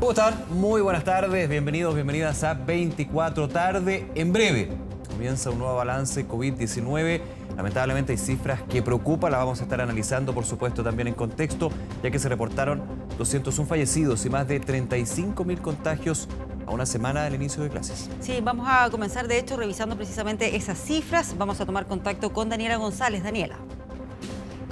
¿Cómo están? Muy buenas tardes, bienvenidos, bienvenidas a 24 tarde. En breve comienza un nuevo balance COVID-19. Lamentablemente hay cifras que preocupan, las vamos a estar analizando, por supuesto, también en contexto, ya que se reportaron 201 fallecidos y más de 35.000 contagios a una semana del inicio de clases. Sí, vamos a comenzar, de hecho, revisando precisamente esas cifras. Vamos a tomar contacto con Daniela González. Daniela.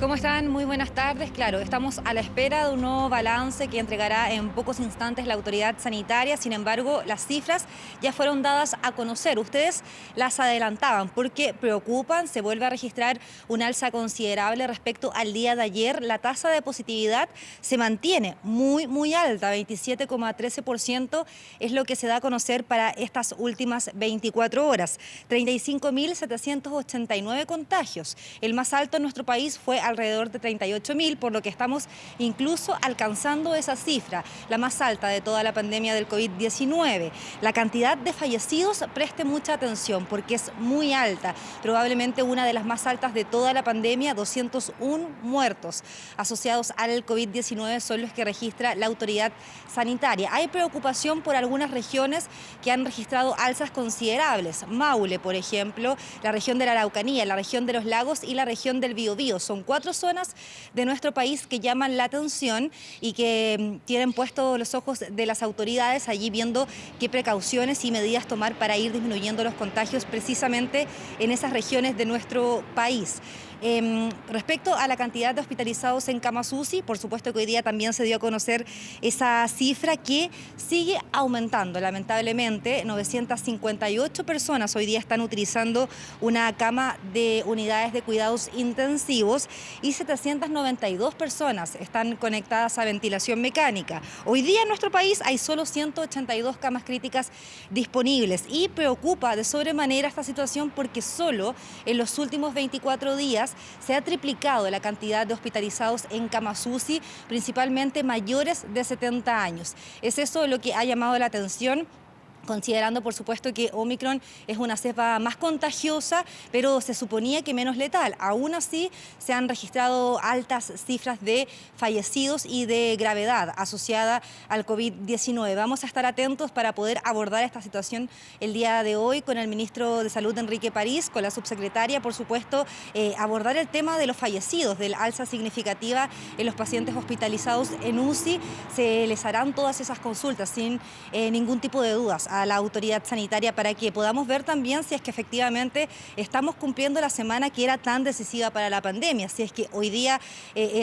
¿Cómo están? Muy buenas tardes. Claro, estamos a la espera de un nuevo balance que entregará en pocos instantes la autoridad sanitaria. Sin embargo, las cifras ya fueron dadas a conocer. Ustedes las adelantaban porque preocupan. Se vuelve a registrar un alza considerable respecto al día de ayer. La tasa de positividad se mantiene muy alta. 27,13% es lo que se da a conocer para estas últimas 24 horas. 35.789 contagios. El más alto en nuestro país fue alrededor de 38.000, por lo que estamos incluso alcanzando esa cifra, la más alta de toda la pandemia del COVID-19. La cantidad de fallecidos, preste mucha atención porque es muy alta, probablemente una de las más altas de toda la pandemia. 201 muertos asociados al COVID-19 son los que registra la autoridad sanitaria. Hay preocupación por algunas regiones que han registrado alzas considerables. Maule, por ejemplo, la región de la Araucanía, la región de los lagos y la región del Biobío. Son 4 zonas de nuestro país que llaman la atención y que tienen puestos los ojos de las autoridades allí viendo qué precauciones y medidas tomar para ir disminuyendo los contagios precisamente en esas regiones de nuestro país. Respecto a la cantidad de hospitalizados en camas UCI, por supuesto que hoy día también se dio a conocer esa cifra que sigue aumentando. Lamentablemente, 958 personas hoy día están utilizando una cama de unidades de cuidados intensivos y 792 personas están conectadas a ventilación mecánica. Hoy día en nuestro país hay solo 182 camas críticas disponibles y preocupa de sobremanera esta situación porque solo en los últimos 24 días se ha triplicado la cantidad de hospitalizados en camas UCI, principalmente mayores de 70 años. Es eso lo que ha llamado la atención, considerando por supuesto que Omicron es una cepa más contagiosa, pero se suponía que menos letal. Aún así se han registrado altas cifras de fallecidos y de gravedad asociada al COVID-19. Vamos a estar atentos para poder abordar esta situación el día de hoy con el ministro de Salud, Enrique París, con la subsecretaria, por supuesto, abordar el tema de los fallecidos, del alza significativa en los pacientes hospitalizados en UCI. Se les harán todas esas consultas sin ningún tipo de dudas a la autoridad sanitaria para que podamos ver también si es que efectivamente estamos cumpliendo la semana que era tan decisiva para la pandemia, si es que hoy día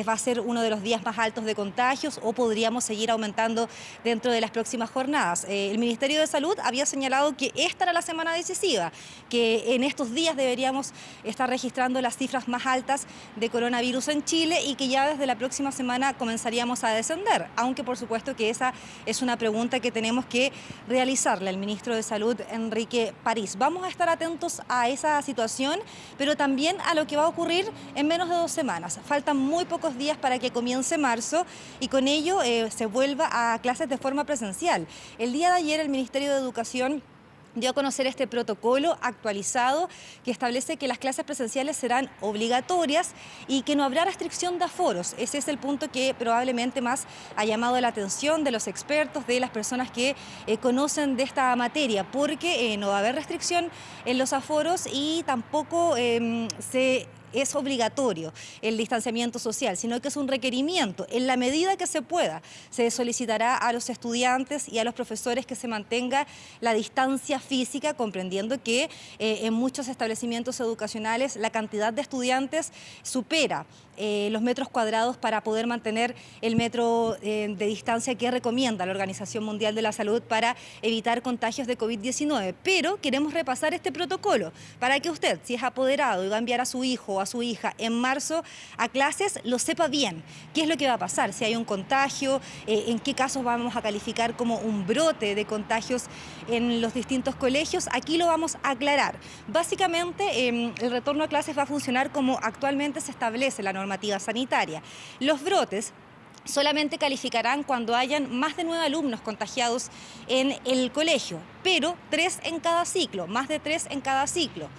va a ser uno de los días más altos de contagios o podríamos seguir aumentando dentro de las próximas jornadas. El Ministerio de Salud había señalado que esta era la semana decisiva, que en estos días deberíamos estar registrando las cifras más altas de coronavirus en Chile y que ya desde la próxima semana comenzaríamos a descender, aunque por supuesto que esa es una pregunta que tenemos que realizar al ministro de Salud, Enrique París. Vamos a estar atentos a esa situación, pero también a lo que va a ocurrir en menos de 2 semanas. Faltan muy pocos días para que comience marzo y con ello se vuelva a clases de forma presencial. El día de ayer el Ministerio de Educación dio a conocer este protocolo actualizado que establece que las clases presenciales serán obligatorias y que no habrá restricción de aforos. Ese es el punto que probablemente más ha llamado la atención de los expertos, de las personas que conocen de esta materia, porque no va a haber restricción en los aforos y tampoco es obligatorio el distanciamiento social, sino que es un requerimiento. En la medida que se pueda, se solicitará a los estudiantes y a los profesores que se mantenga la distancia física, comprendiendo que en muchos establecimientos educacionales la cantidad de estudiantes supera los metros cuadrados para poder mantener el metro de distancia que recomienda la Organización Mundial de la Salud para evitar contagios de COVID-19. Pero queremos repasar este protocolo para que usted, si es apoderado y va a enviar a su hijo o a su hija en marzo a clases, lo sepa bien. ¿Qué es lo que va a pasar? Si hay un contagio, en qué casos vamos a calificar como un brote de contagios en los distintos colegios. Aquí lo vamos a aclarar. Básicamente, el retorno a clases va a funcionar como actualmente se establece la normativa sanitaria. Los brotes solamente calificarán cuando hayan más de 9 alumnos contagiados en el colegio, pero 3 en cada ciclo, más de 3 en cada ciclo.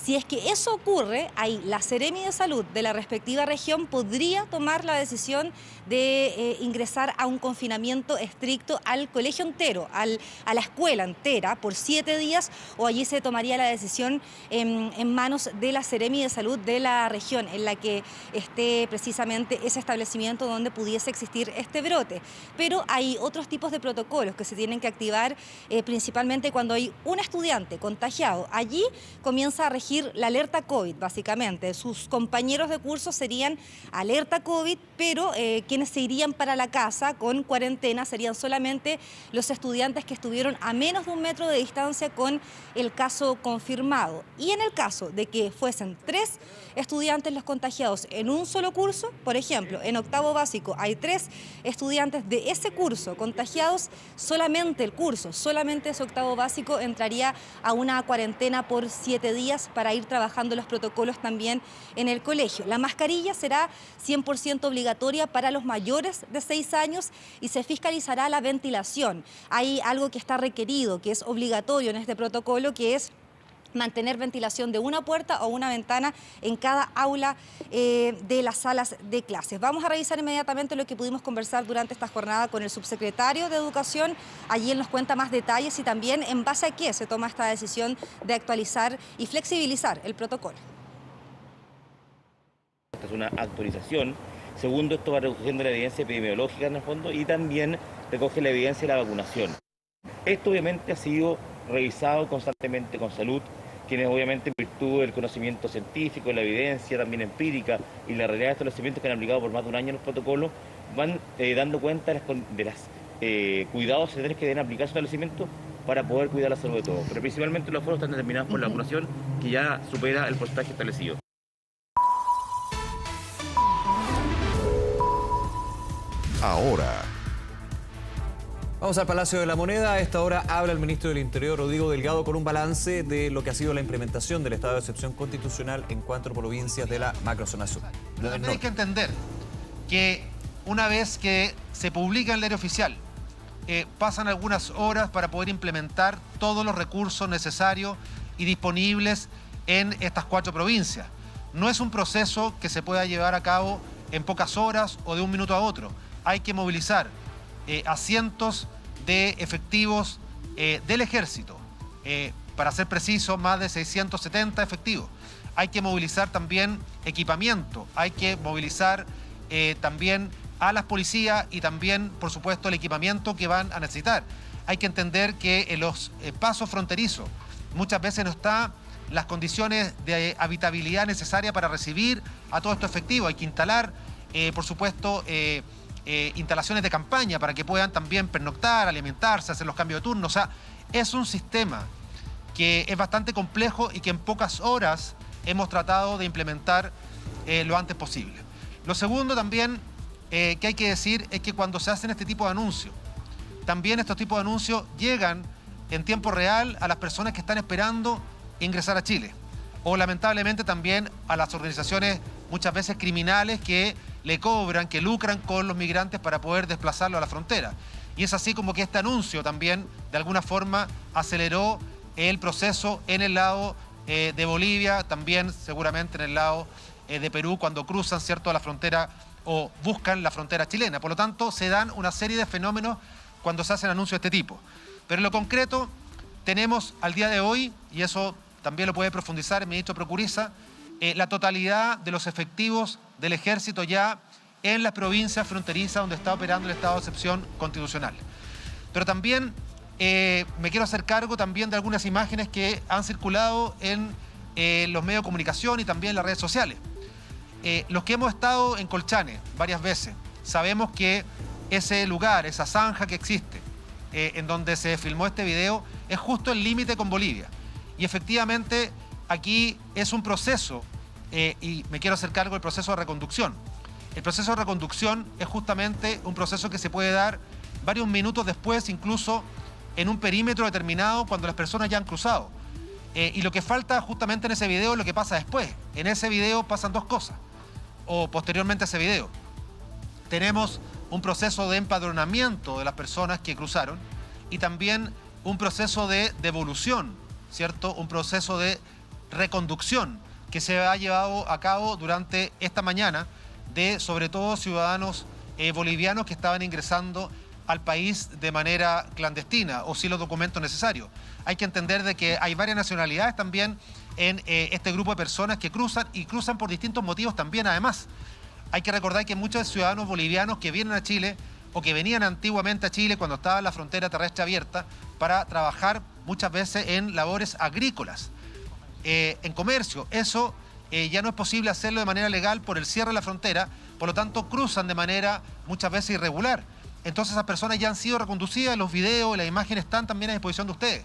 Si es que eso ocurre, ahí la Seremi de Salud de la respectiva región podría tomar la decisión de ingresar a un confinamiento estricto al colegio entero, a la escuela entera por 7 días, o allí se tomaría la decisión en manos de la Seremi de Salud de la región en la que esté precisamente ese establecimiento donde pudiese existir este brote. Pero hay otros tipos de protocolos que se tienen que activar principalmente cuando hay un estudiante contagiado. Allí comienza a regir la alerta COVID, básicamente. Sus compañeros de curso serían alerta COVID, pero quienes se irían para la casa con cuarentena serían solamente los estudiantes que estuvieron a menos de 1 metro de distancia con el caso confirmado. Y en el caso de que fuesen 3 estudiantes los contagiados en un solo curso, por ejemplo, en octavo básico hay 3 estudiantes de ese curso contagiados, solamente el curso, solamente ese octavo básico entraría a una cuarentena por 7 días para ir trabajando los protocolos también en el colegio. La mascarilla será 100% obligatoria para los mayores de 6 años y se fiscalizará la ventilación. Hay algo que está requerido, que es obligatorio en este protocolo, que es mantener ventilación de una puerta o una ventana en cada aula de las salas de clases. Vamos a revisar inmediatamente lo que pudimos conversar durante esta jornada con el subsecretario de Educación. Allí él nos cuenta más detalles y también en base a qué se toma esta decisión de actualizar y flexibilizar el protocolo. Esta es una actualización. Segundo, esto va recogiendo la evidencia epidemiológica en el fondo y también recoge la evidencia de la vacunación. Esto obviamente ha sido revisado constantemente con salud, quienes obviamente en virtud del conocimiento científico, la evidencia también empírica y la realidad de establecimientos que han aplicado por más de un año los protocolos, van dando cuenta de los cuidados que deben aplicar su establecimiento para poder cuidar la salud de todos. Pero principalmente los foros están determinados por la vacunación, que ya supera el porcentaje establecido. Ahora. Vamos al Palacio de la Moneda. A esta hora habla el ministro del Interior, Rodrigo Delgado, con un balance de lo que ha sido la implementación del estado de excepción constitucional en 4 provincias de la macrozona sur. También hay que entender que una vez que se publica en el diario oficial, pasan algunas horas para poder implementar todos los recursos necesarios y disponibles en estas 4 provincias. No es un proceso que se pueda llevar a cabo en pocas horas o de un minuto a otro. Hay que movilizar a cientos de efectivos del ejército, para ser preciso, más de 670 efectivos. Hay que movilizar también equipamiento, hay que movilizar también a las policías y también, por supuesto, el equipamiento que van a necesitar. Hay que entender que en los pasos fronterizos muchas veces no están las condiciones de habitabilidad necesarias para recibir a todos estos efectivos. Hay que instalar, por supuesto, instalaciones de campaña para que puedan también pernoctar, alimentarse, hacer los cambios de turno. O sea, es un sistema que es bastante complejo y que en pocas horas hemos tratado de implementar lo antes posible. Lo segundo también que hay que decir es que cuando se hacen este tipo de anuncios, también estos tipos de anuncios llegan en tiempo real a las personas que están esperando ingresar a Chile. O lamentablemente también a las organizaciones muchas veces criminales que le cobran, que lucran con los migrantes para poder desplazarlos a la frontera. Y es así como que este anuncio también, de alguna forma, aceleró el proceso en el lado de Bolivia, también seguramente en el lado de Perú, cuando cruzan, ¿cierto?, la frontera o buscan la frontera chilena. Por lo tanto, se dan una serie de fenómenos cuando se hacen anuncios de este tipo. Pero en lo concreto, tenemos al día de hoy, y eso también lo puede profundizar el ministro Procuriza, la totalidad de los efectivos del ejército ya en las provincias fronterizas donde está operando el estado de excepción constitucional. Pero también me quiero hacer cargo también de algunas imágenes que han circulado en los medios de comunicación y también en las redes sociales. Los que hemos estado en Colchane varias veces, sabemos que ese lugar, esa zanja que existe, en donde se filmó este video, es justo el límite con Bolivia. Y efectivamente aquí es un proceso, y me quiero hacer cargo del proceso de reconducción. El proceso de reconducción es justamente un proceso que se puede dar varios minutos después, incluso en un perímetro determinado, cuando las personas ya han cruzado. Y lo que falta justamente en ese video es lo que pasa después. En ese video pasan 2 cosas, o posteriormente a ese video. Tenemos un proceso de empadronamiento de las personas que cruzaron y también un proceso de devolución, ¿cierto? Un proceso de reconducción que se ha llevado a cabo durante esta mañana de sobre todo ciudadanos bolivianos que estaban ingresando al país de manera clandestina o sin los documentos necesarios. Hay que entender de que hay varias nacionalidades también en este grupo de personas que cruzan y cruzan por distintos motivos también además. Hay que recordar que muchos ciudadanos bolivianos que vienen a Chile o que venían antiguamente a Chile cuando estaba la frontera terrestre abierta para trabajar muchas veces en labores agrícolas, en comercio. Eso ya no es posible hacerlo de manera legal por el cierre de la frontera, por lo tanto cruzan de manera muchas veces irregular. Entonces esas personas ya han sido reconducidas, los videos y las imágenes están también a disposición de ustedes.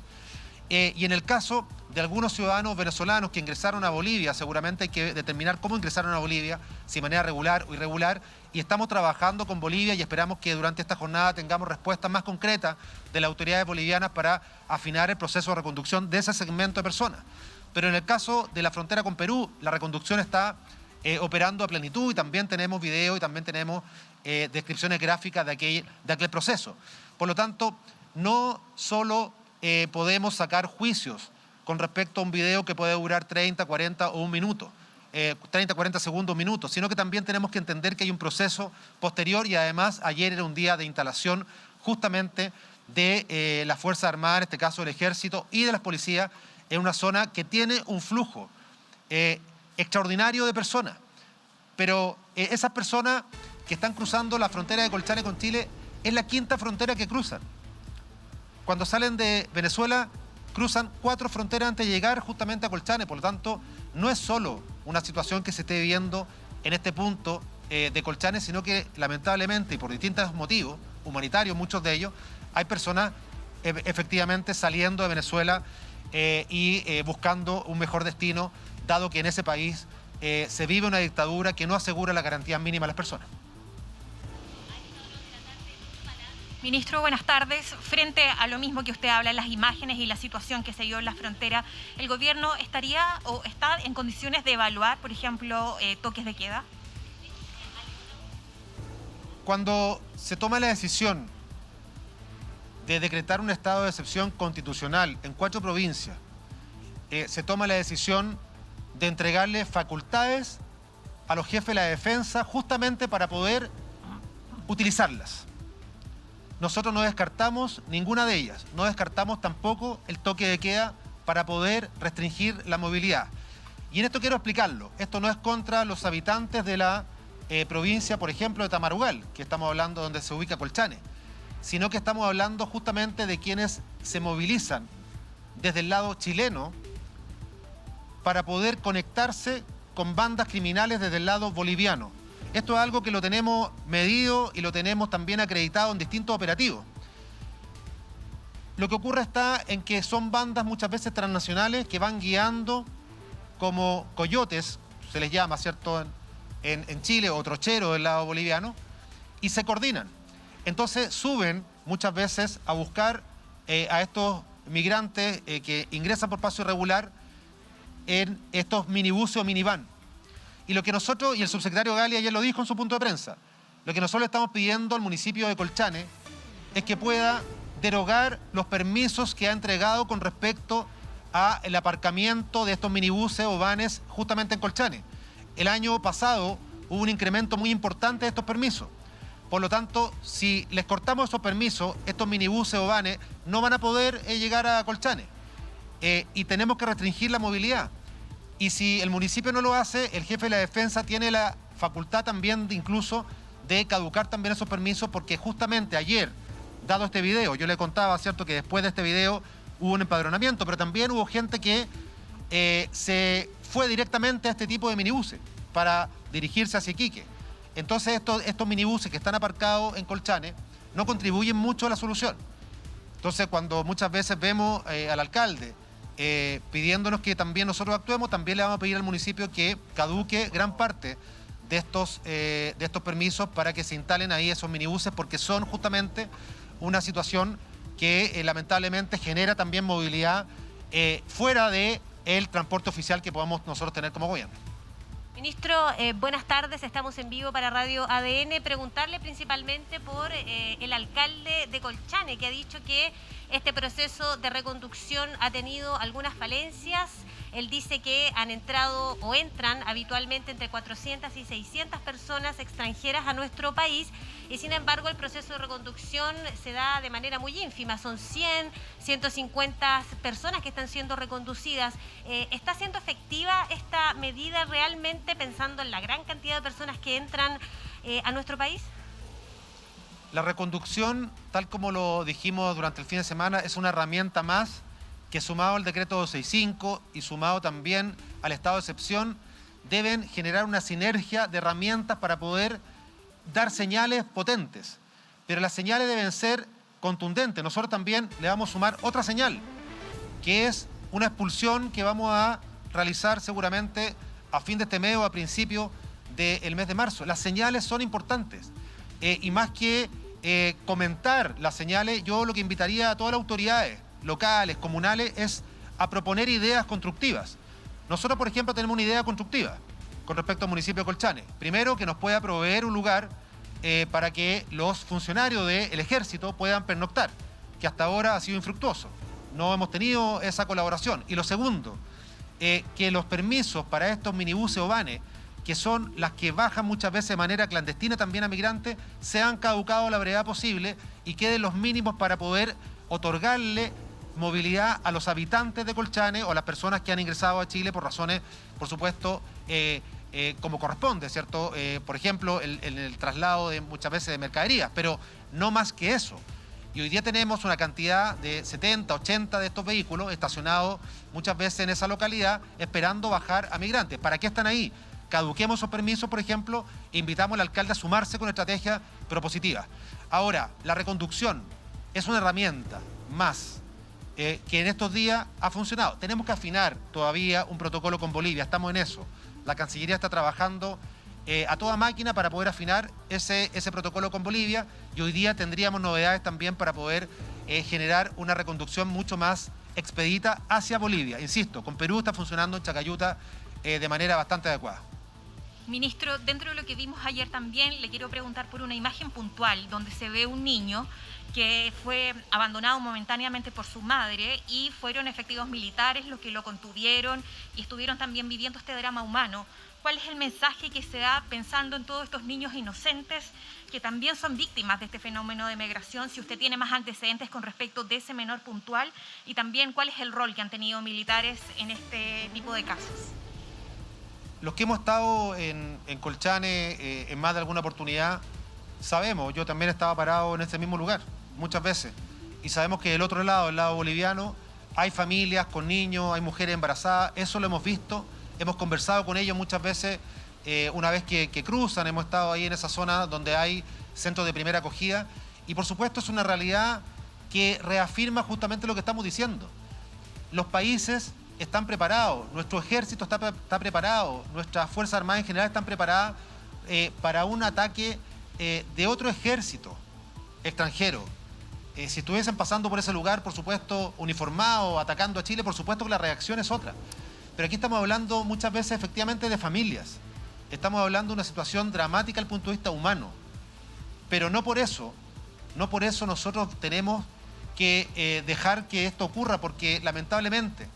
Y en el caso de algunos ciudadanos venezolanos que ingresaron a Bolivia, seguramente hay que determinar cómo ingresaron a Bolivia, si de manera regular o irregular, y estamos trabajando con Bolivia y esperamos que durante esta jornada tengamos respuestas más concretas de las autoridades bolivianas para afinar el proceso de reconducción de ese segmento de personas. Pero en el caso de la frontera con Perú, la reconducción está operando a plenitud y también tenemos video y también tenemos descripciones gráficas de aquel proceso. Por lo tanto, no solo podemos sacar juicios con respecto a un video que puede durar 30, 40 o un minuto, 30, 40 segundos, un minuto, sino que también tenemos que entender que hay un proceso posterior y además ayer era un día de instalación justamente de las Fuerzas Armadas, en este caso el Ejército y de las policías, en una zona que tiene un flujo extraordinario de personas. Pero esas personas que están cruzando la frontera de Colchane con Chile es la quinta frontera que cruzan. Cuando salen de Venezuela cruzan 4 fronteras antes de llegar justamente a Colchane. Por lo tanto, no es solo una situación que se esté viviendo en este punto de Colchane, sino que lamentablemente y por distintos motivos, humanitarios muchos de ellos, hay personas efectivamente saliendo de Venezuela y buscando un mejor destino, dado que en ese país se vive una dictadura que no asegura la garantía mínima a las personas. Ministro, buenas tardes. Frente a lo mismo que usted habla, las imágenes y la situación que se dio en la frontera, ¿el gobierno estaría o está en condiciones de evaluar, por ejemplo, toques de queda? Cuando se toma la decisión de decretar un estado de excepción constitucional en 4 provincias, se toma la decisión de entregarle facultades a los jefes de la defensa justamente para poder utilizarlas. Nosotros no descartamos ninguna de ellas, no descartamos tampoco el toque de queda para poder restringir la movilidad. Y en esto quiero explicarlo, esto no es contra los habitantes de la provincia, por ejemplo, de Tamarugal, que estamos hablando donde se ubica Colchane, sino que estamos hablando justamente de quienes se movilizan desde el lado chileno para poder conectarse con bandas criminales desde el lado boliviano. Esto es algo que lo tenemos medido y lo tenemos también acreditado en distintos operativos. Lo que ocurre está en que son bandas muchas veces transnacionales que van guiando como coyotes, se les llama, ¿cierto?, en Chile, o trocheros del lado boliviano, y se coordinan. Entonces suben muchas veces a buscar a estos migrantes que ingresan por paso irregular en estos minibuses o minivan. Y lo que nosotros, y el subsecretario Gali ayer lo dijo en su punto de prensa, lo que nosotros le estamos pidiendo al municipio de Colchane es que pueda derogar los permisos que ha entregado con respecto al aparcamiento de estos minibuses o vanes justamente en Colchane. El año pasado hubo un incremento muy importante de estos permisos. Por lo tanto, si les cortamos esos permisos, estos minibuses o vanes no van a poder llegar a Colchane. Y tenemos que restringir la movilidad. Y si el municipio no lo hace, el jefe de la defensa tiene la facultad también incluso de caducar también esos permisos, porque justamente ayer, dado este video, yo le contaba, ¿cierto?, que después de este video hubo un empadronamiento, pero también hubo gente que se fue directamente a este tipo de minibuses para dirigirse hacia Iquique. Entonces estos minibuses que están aparcados en Colchane no contribuyen mucho a la solución. Entonces cuando muchas veces vemos al alcalde pidiéndonos que también nosotros actuemos, también le vamos a pedir al municipio que caduque gran parte de estos permisos para que se instalen ahí esos minibuses, porque son justamente una situación que lamentablemente genera también movilidad fuera del transporte oficial que podamos nosotros tener como gobierno. Ministro, buenas tardes, estamos en vivo para Radio ADN. Preguntarle principalmente por el alcalde de Colchane, que ha dicho que Este proceso de reconducción ha tenido algunas falencias. Él dice que han entrado o entran habitualmente entre 400 y 600 personas extranjeras a nuestro país y sin embargo el proceso de reconducción se da de manera muy ínfima. Son 100, 150 personas que están siendo reconducidas. ¿Está siendo efectiva esta medida realmente pensando en la gran cantidad de personas que entran a nuestro país? La reconducción, tal como lo dijimos durante el fin de semana, es una herramienta más que sumado al decreto 265 y sumado también al estado de excepción, deben generar una sinergia de herramientas para poder dar señales potentes. Pero las señales deben ser contundentes. Nosotros también le vamos a sumar otra señal, que es una expulsión que vamos a realizar seguramente a fin de este mes o a principio del mes de marzo. Las señales son importantes. Y más que comentar las señales, yo lo que invitaría a todas las autoridades locales, comunales, es a proponer ideas constructivas. Nosotros, por ejemplo, tenemos una idea constructiva con respecto al municipio de Colchane. Primero, que nos pueda proveer un lugar para que los funcionarios del ejército puedan pernoctar, que hasta ahora ha sido infructuoso. No hemos tenido esa colaboración. Y lo segundo, que los permisos para estos minibuses o vanes, que son las que bajan muchas veces de manera clandestina también a migrantes, sean caducados a la brevedad posible y queden los mínimos para poder otorgarle movilidad a los habitantes de Colchane o a las personas que han ingresado a Chile por razones, por supuesto, como corresponde, ¿cierto? Por ejemplo, el traslado de muchas veces de mercaderías, pero no más que eso. Y hoy día tenemos una cantidad de 70, 80 de estos vehículos estacionados muchas veces en esa localidad esperando bajar a migrantes. ¿Para qué están ahí? Caduquemos esos permisos, por ejemplo, e invitamos al alcalde a sumarse con estrategias propositivas. Ahora, la reconducción es una herramienta más que en estos días ha funcionado. Tenemos que afinar todavía un protocolo con Bolivia, estamos en eso. La Cancillería está trabajando a toda máquina para poder afinar ese protocolo con Bolivia y hoy día tendríamos novedades también para poder generar una reconducción mucho más expedita hacia Bolivia. Insisto, con Perú está funcionando en Chacayuta de manera bastante adecuada. Ministro, dentro de lo que vimos ayer también, le quiero preguntar por una imagen puntual donde se ve un niño que fue abandonado momentáneamente por su madre y fueron efectivos militares los que lo contuvieron y estuvieron también viviendo este drama humano. ¿Cuál es el mensaje que se da pensando en todos estos niños inocentes que también son víctimas de este fenómeno de migración? Si usted tiene más antecedentes con respecto de ese menor puntual y también cuál es el rol que han tenido militares en este tipo de casos. Los que hemos estado en Colchane en más de alguna oportunidad, sabemos, yo también estaba parado en ese mismo lugar muchas veces, y sabemos que del otro lado, el lado boliviano, hay familias con niños, hay mujeres embarazadas, eso lo hemos visto, hemos conversado con ellos muchas veces, una vez que cruzan, hemos estado ahí en esa zona donde hay centros de primera acogida, y por supuesto es una realidad que reafirma justamente lo que estamos diciendo. Los países están preparados, nuestro ejército está preparado, nuestras Fuerzas Armadas en general están preparadas para un ataque de otro ejército extranjero. Si estuviesen pasando por ese lugar, por supuesto, uniformados, atacando a Chile, por supuesto que la reacción es otra. Pero aquí estamos hablando muchas veces efectivamente de familias. Estamos hablando de una situación dramática desde el punto de vista humano. Pero no por eso nosotros tenemos que dejar que esto ocurra, porque lamentablemente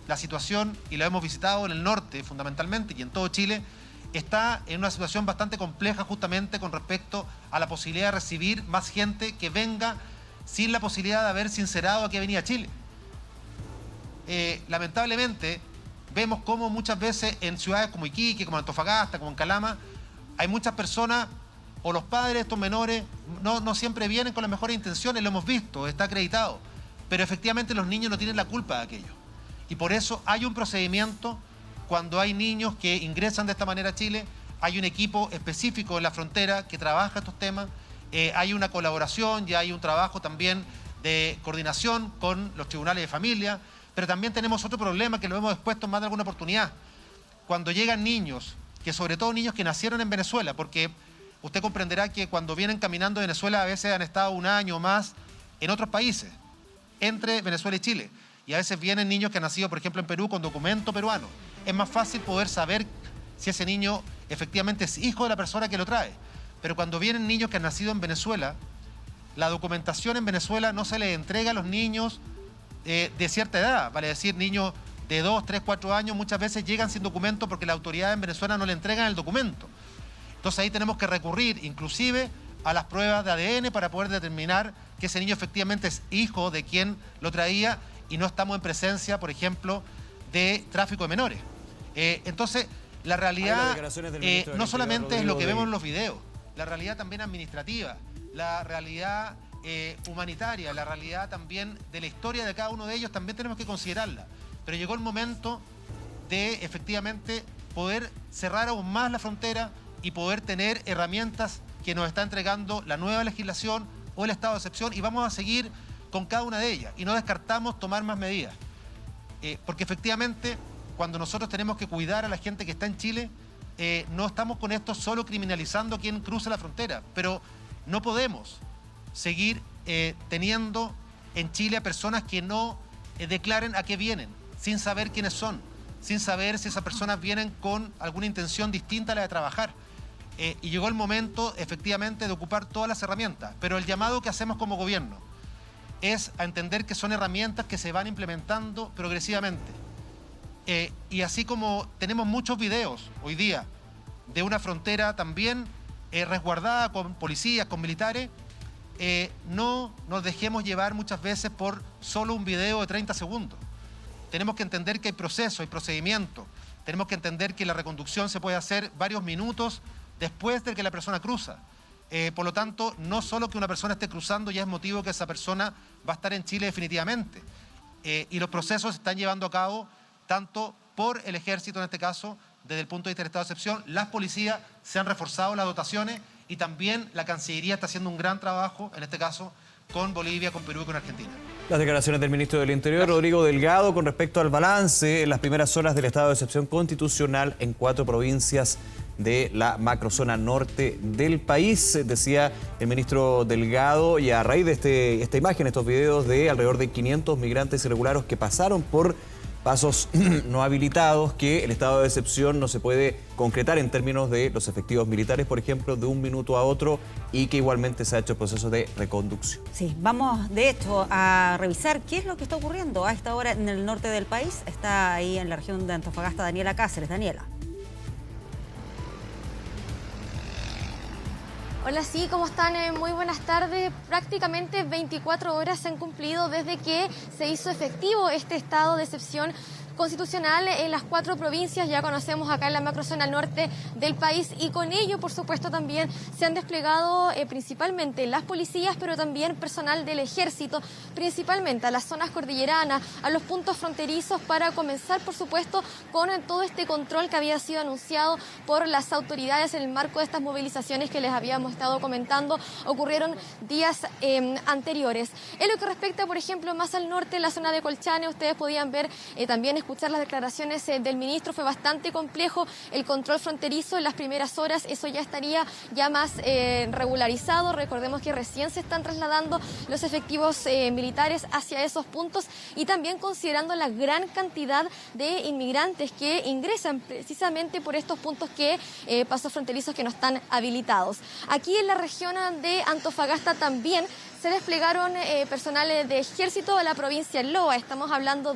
la situación, y la hemos visitado en el norte fundamentalmente y en todo Chile, está en una situación bastante compleja justamente con respecto a la posibilidad de recibir más gente que venga sin la posibilidad de haber sincerado a qué venía Chile. Lamentablemente vemos cómo muchas veces en ciudades como Iquique, como Antofagasta, como en Calama, hay muchas personas o los padres de estos menores no siempre vienen con las mejores intenciones, lo hemos visto, está acreditado, pero efectivamente los niños no tienen la culpa de aquello. Y por eso hay un procedimiento. Cuando hay niños que ingresan de esta manera a Chile, hay un equipo específico en la frontera que trabaja estos temas, hay una colaboración y hay un trabajo también de coordinación con los tribunales de familia, pero también tenemos otro problema que lo hemos expuesto en más de alguna oportunidad. Cuando llegan niños, que sobre todo niños que nacieron en Venezuela, porque usted comprenderá que cuando vienen caminando de Venezuela a veces han estado un año o más en otros países, entre Venezuela y Chile, y a veces vienen niños que han nacido, por ejemplo, en Perú con documento peruano. Es más fácil poder saber si ese niño efectivamente es hijo de la persona que lo trae. Pero cuando vienen niños que han nacido en Venezuela, la documentación en Venezuela no se le entrega a los niños de cierta edad, vale decir, niños de 2, 3, 4 años muchas veces llegan sin documento porque la autoridad en Venezuela no le entregan el documento. Entonces ahí tenemos que recurrir inclusive a las pruebas de ADN para poder determinar que ese niño efectivamente es hijo de quien lo traía y no estamos en presencia, por ejemplo, de tráfico de menores. Entonces, la realidad no solamente es lo que vemos en los videos, la realidad también administrativa, la realidad humanitaria, la realidad también de la historia de cada uno de ellos, también tenemos que considerarla. Pero llegó el momento de efectivamente poder cerrar aún más la frontera y poder tener herramientas que nos está entregando la nueva legislación o el estado de excepción, y vamos a seguir con cada una de ellas y no descartamos tomar más medidas. Porque efectivamente, cuando nosotros tenemos que cuidar a la gente que está en Chile, no estamos con esto solo criminalizando a quien cruza la frontera, pero no podemos seguir teniendo en Chile a personas que no declaren a qué vienen, sin saber quiénes son, sin saber si esas personas vienen con alguna intención distinta a la de trabajar. Y llegó el momento, efectivamente, de ocupar todas las herramientas. Pero el llamado que hacemos como gobierno es a entender que son herramientas que se van implementando progresivamente. Y así como tenemos muchos videos hoy día de una frontera también resguardada con policías, con militares, no nos dejemos llevar muchas veces por solo un video de 30 segundos. Tenemos que entender que hay proceso, hay procedimiento. Tenemos que entender que la reconducción se puede hacer varios minutos después de que la persona cruza. Por lo tanto, no solo que una persona esté cruzando ya es motivo que esa persona va a estar en Chile definitivamente. Y los procesos se están llevando a cabo tanto por el ejército en este caso, desde el punto de vista del estado de excepción, las policías se han reforzado las dotaciones y también la Cancillería está haciendo un gran trabajo, en este caso, con Bolivia, con Perú y con Argentina. Las declaraciones del ministro del Interior, Rodrigo Delgado, con respecto al balance en las primeras horas del estado de excepción constitucional en 4 provincias de la macrozona norte del país. Decía el ministro Delgado, y a raíz de esta imagen, estos videos de alrededor de 500 migrantes irregulares que pasaron por pasos no habilitados, que el estado de excepción no se puede concretar en términos de los efectivos militares, por ejemplo, de un minuto a otro, y que igualmente se ha hecho el proceso de reconducción. Sí, vamos de hecho a revisar qué es lo que está ocurriendo a esta hora en el norte del país. Está ahí en la región de Antofagasta Daniela Cáceres. Daniela. Hola, sí, ¿cómo están? Muy buenas tardes. Prácticamente 24 horas se han cumplido desde que se hizo efectivo este estado de excepción constitucional en las 4 provincias, ya conocemos acá en la macrozona norte del país, y con ello, por supuesto, también se han desplegado principalmente las policías, pero también personal del ejército, principalmente a las zonas cordilleranas, a los puntos fronterizos, para comenzar, por supuesto, con todo este control que había sido anunciado por las autoridades en el marco de estas movilizaciones que les habíamos estado comentando, ocurrieron días anteriores. En lo que respecta, por ejemplo, más al norte, en la zona de Colchane, ustedes podían ver también escuchar las declaraciones del ministro. Fue bastante complejo el control fronterizo en las primeras horas, eso ya estaría ya más regularizado. Recordemos que recién se están trasladando los efectivos militares hacia esos puntos, y también considerando la gran cantidad de inmigrantes que ingresan precisamente por estos puntos pasos fronterizos que no están habilitados. Aquí en la región de Antofagasta también se desplegaron personales de ejército a la provincia de Loa. Estamos hablando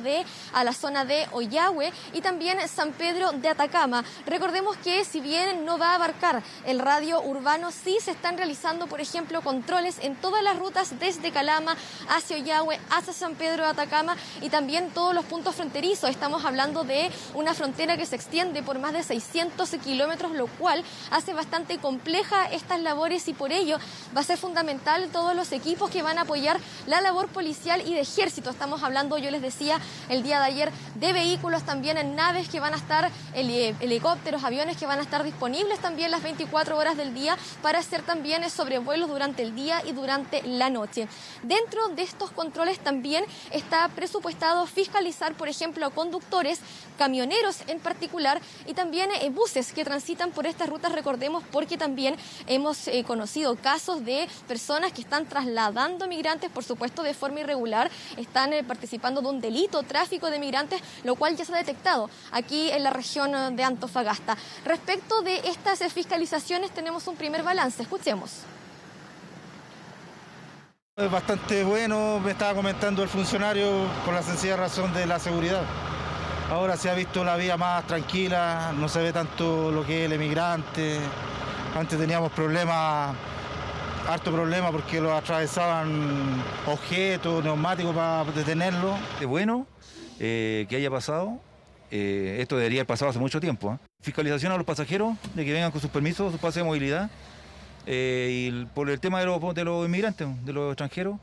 a la zona de Ollagüe y también San Pedro de Atacama. Recordemos que si bien no va a abarcar el radio urbano, sí se están realizando, por ejemplo, controles en todas las rutas desde Calama hacia Ollagüe, hacia San Pedro de Atacama, y también todos los puntos fronterizos. Estamos hablando de una frontera que se extiende por más de 600 kilómetros, lo cual hace bastante compleja estas labores, y por ello va a ser fundamental todos los equipos que van a apoyar la labor policial y de ejército. Estamos hablando, yo les decía el día de ayer, de vehículos, también en naves que van a estar, helicópteros, aviones que van a estar disponibles también las 24 horas del día para hacer también sobrevuelos durante el día y durante la noche. Dentro de estos controles también está presupuestado fiscalizar, por ejemplo, a conductores, camioneros en particular, y también buses que transitan por estas rutas. Recordemos, porque también hemos conocido casos de personas que están trasladando migrantes, por supuesto de forma irregular, están participando de un delito, tráfico de migrantes, lo cual ya se ha detectado aquí en la región de Antofagasta. Respecto de estas fiscalizaciones tenemos un primer balance, escuchemos. Es bastante bueno, me estaba comentando el funcionario, por la sencilla razón de la seguridad. Ahora se ha visto la vía más tranquila, no se ve tanto lo que es el emigrante. Antes teníamos problemas, harto problema porque lo atravesaban objetos, neumáticos para detenerlo. Es bueno que haya pasado, esto debería haber pasado hace mucho tiempo. Fiscalización a los pasajeros, de que vengan con sus permisos, sus pases de movilidad. Y por el tema de los inmigrantes, de los extranjeros,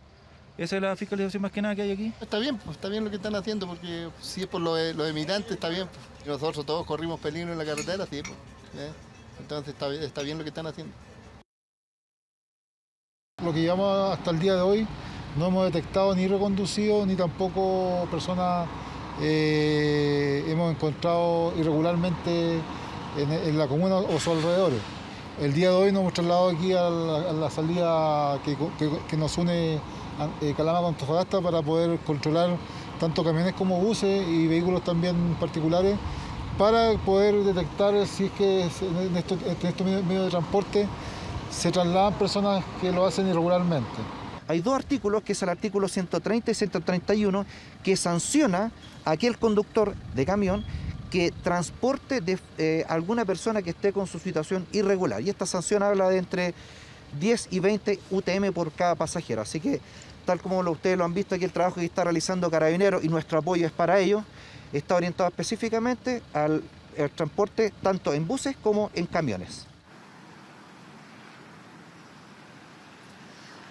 esa es la fiscalización más que nada que hay aquí. Está bien, pues, está bien lo que están haciendo, porque si es por los emigrantes está bien. Pues. Nosotros todos corrimos peligro en la carretera, sí, pues, entonces está bien lo que están haciendo. Lo que llevamos hasta el día de hoy, no hemos detectado ni reconducido ni tampoco personas hemos encontrado irregularmente en la comuna o sus alrededores. El día de hoy nos hemos trasladado aquí a la salida que nos une Calama con Antofagasta para poder controlar tanto camiones como buses y vehículos también particulares para poder detectar si es que en estos medios de transporte se trasladan personas que lo hacen irregularmente. Hay dos artículos, que es el artículo 130 y 131, que sanciona a aquel conductor de camión que transporte de alguna persona que esté con su situación irregular. Y esta sanción habla de entre 10 y 20 UTM por cada pasajero. Así que, tal como ustedes lo han visto aquí, el trabajo que está realizando Carabineros, y nuestro apoyo es para ellos, está orientado específicamente al transporte tanto en buses como en camiones.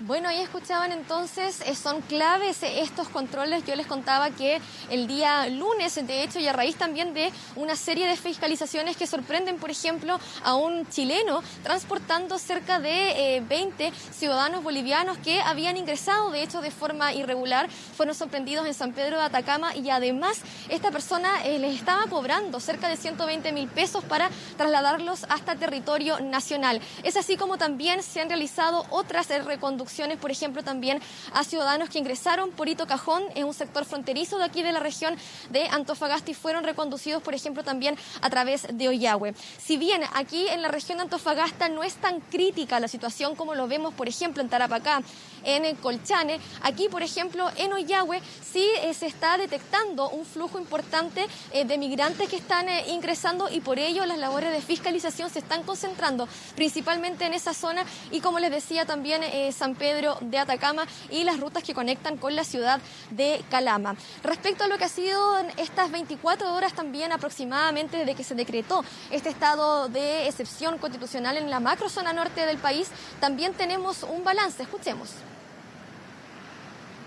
Bueno, ahí escuchaban entonces, son claves estos controles. Yo les contaba que el día lunes, de hecho, y a raíz también de una serie de fiscalizaciones que sorprenden, por ejemplo, a un chileno transportando cerca de 20 ciudadanos bolivianos que habían ingresado, de hecho, de forma irregular, fueron sorprendidos en San Pedro de Atacama, y además esta persona les estaba cobrando cerca de 120.000 pesos para trasladarlos hasta territorio nacional. Es así como también se han realizado otras reconducciones, por ejemplo, también a ciudadanos que ingresaron por Hito Cajón, en un sector fronterizo de aquí de la región de Antofagasta, y fueron reconducidos, por ejemplo, también a través de Ollagüe. Si bien aquí en la región de Antofagasta no es tan crítica la situación como lo vemos, por ejemplo, en Tarapacá, en Colchane, aquí, por ejemplo, en Ollagüe sí se está detectando un flujo importante de migrantes que están ingresando, y por ello las labores de fiscalización se están concentrando principalmente en esa zona, y como les decía también San Pedro de Atacama y las rutas que conectan con la ciudad de Calama. Respecto a lo que ha sido estas 24 horas también aproximadamente desde que se decretó este estado de excepción constitucional en la macrozona norte del país, también tenemos un balance. Escuchemos.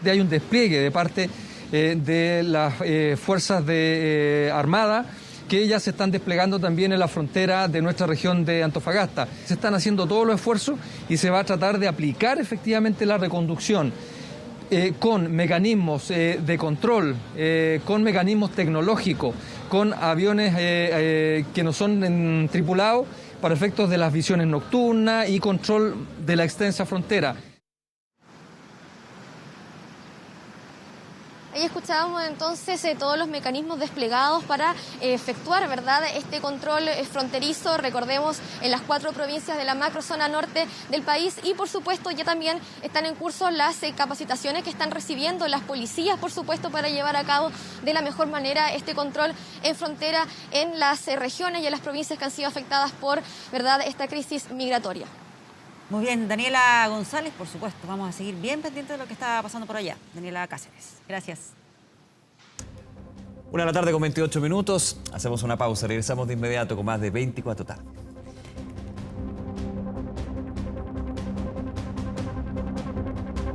Hay un despliegue de parte de las fuerzas de Armada, que ya se están desplegando también en la frontera de nuestra región de Antofagasta. Se están haciendo todos los esfuerzos y se va a tratar de aplicar efectivamente la reconducción con mecanismos de control, con mecanismos tecnológicos, con aviones que no son tripulados para efectos de las visiones nocturnas y control de la extensa frontera. Ahí escuchábamos entonces todos los mecanismos desplegados para efectuar, ¿verdad?, este control fronterizo, recordemos, en las 4 provincias de la macrozona norte del país, y por supuesto ya también están en curso las capacitaciones que están recibiendo las policías, por supuesto, para llevar a cabo de la mejor manera este control en frontera en las regiones y en las provincias que han sido afectadas por, ¿verdad?, esta crisis migratoria. Muy bien, Daniela González, por supuesto, vamos a seguir bien pendientes de lo que está pasando por allá. Daniela Cáceres, gracias. 1 de la tarde con 28 minutos, hacemos una pausa, regresamos de inmediato con más de 24 tarde.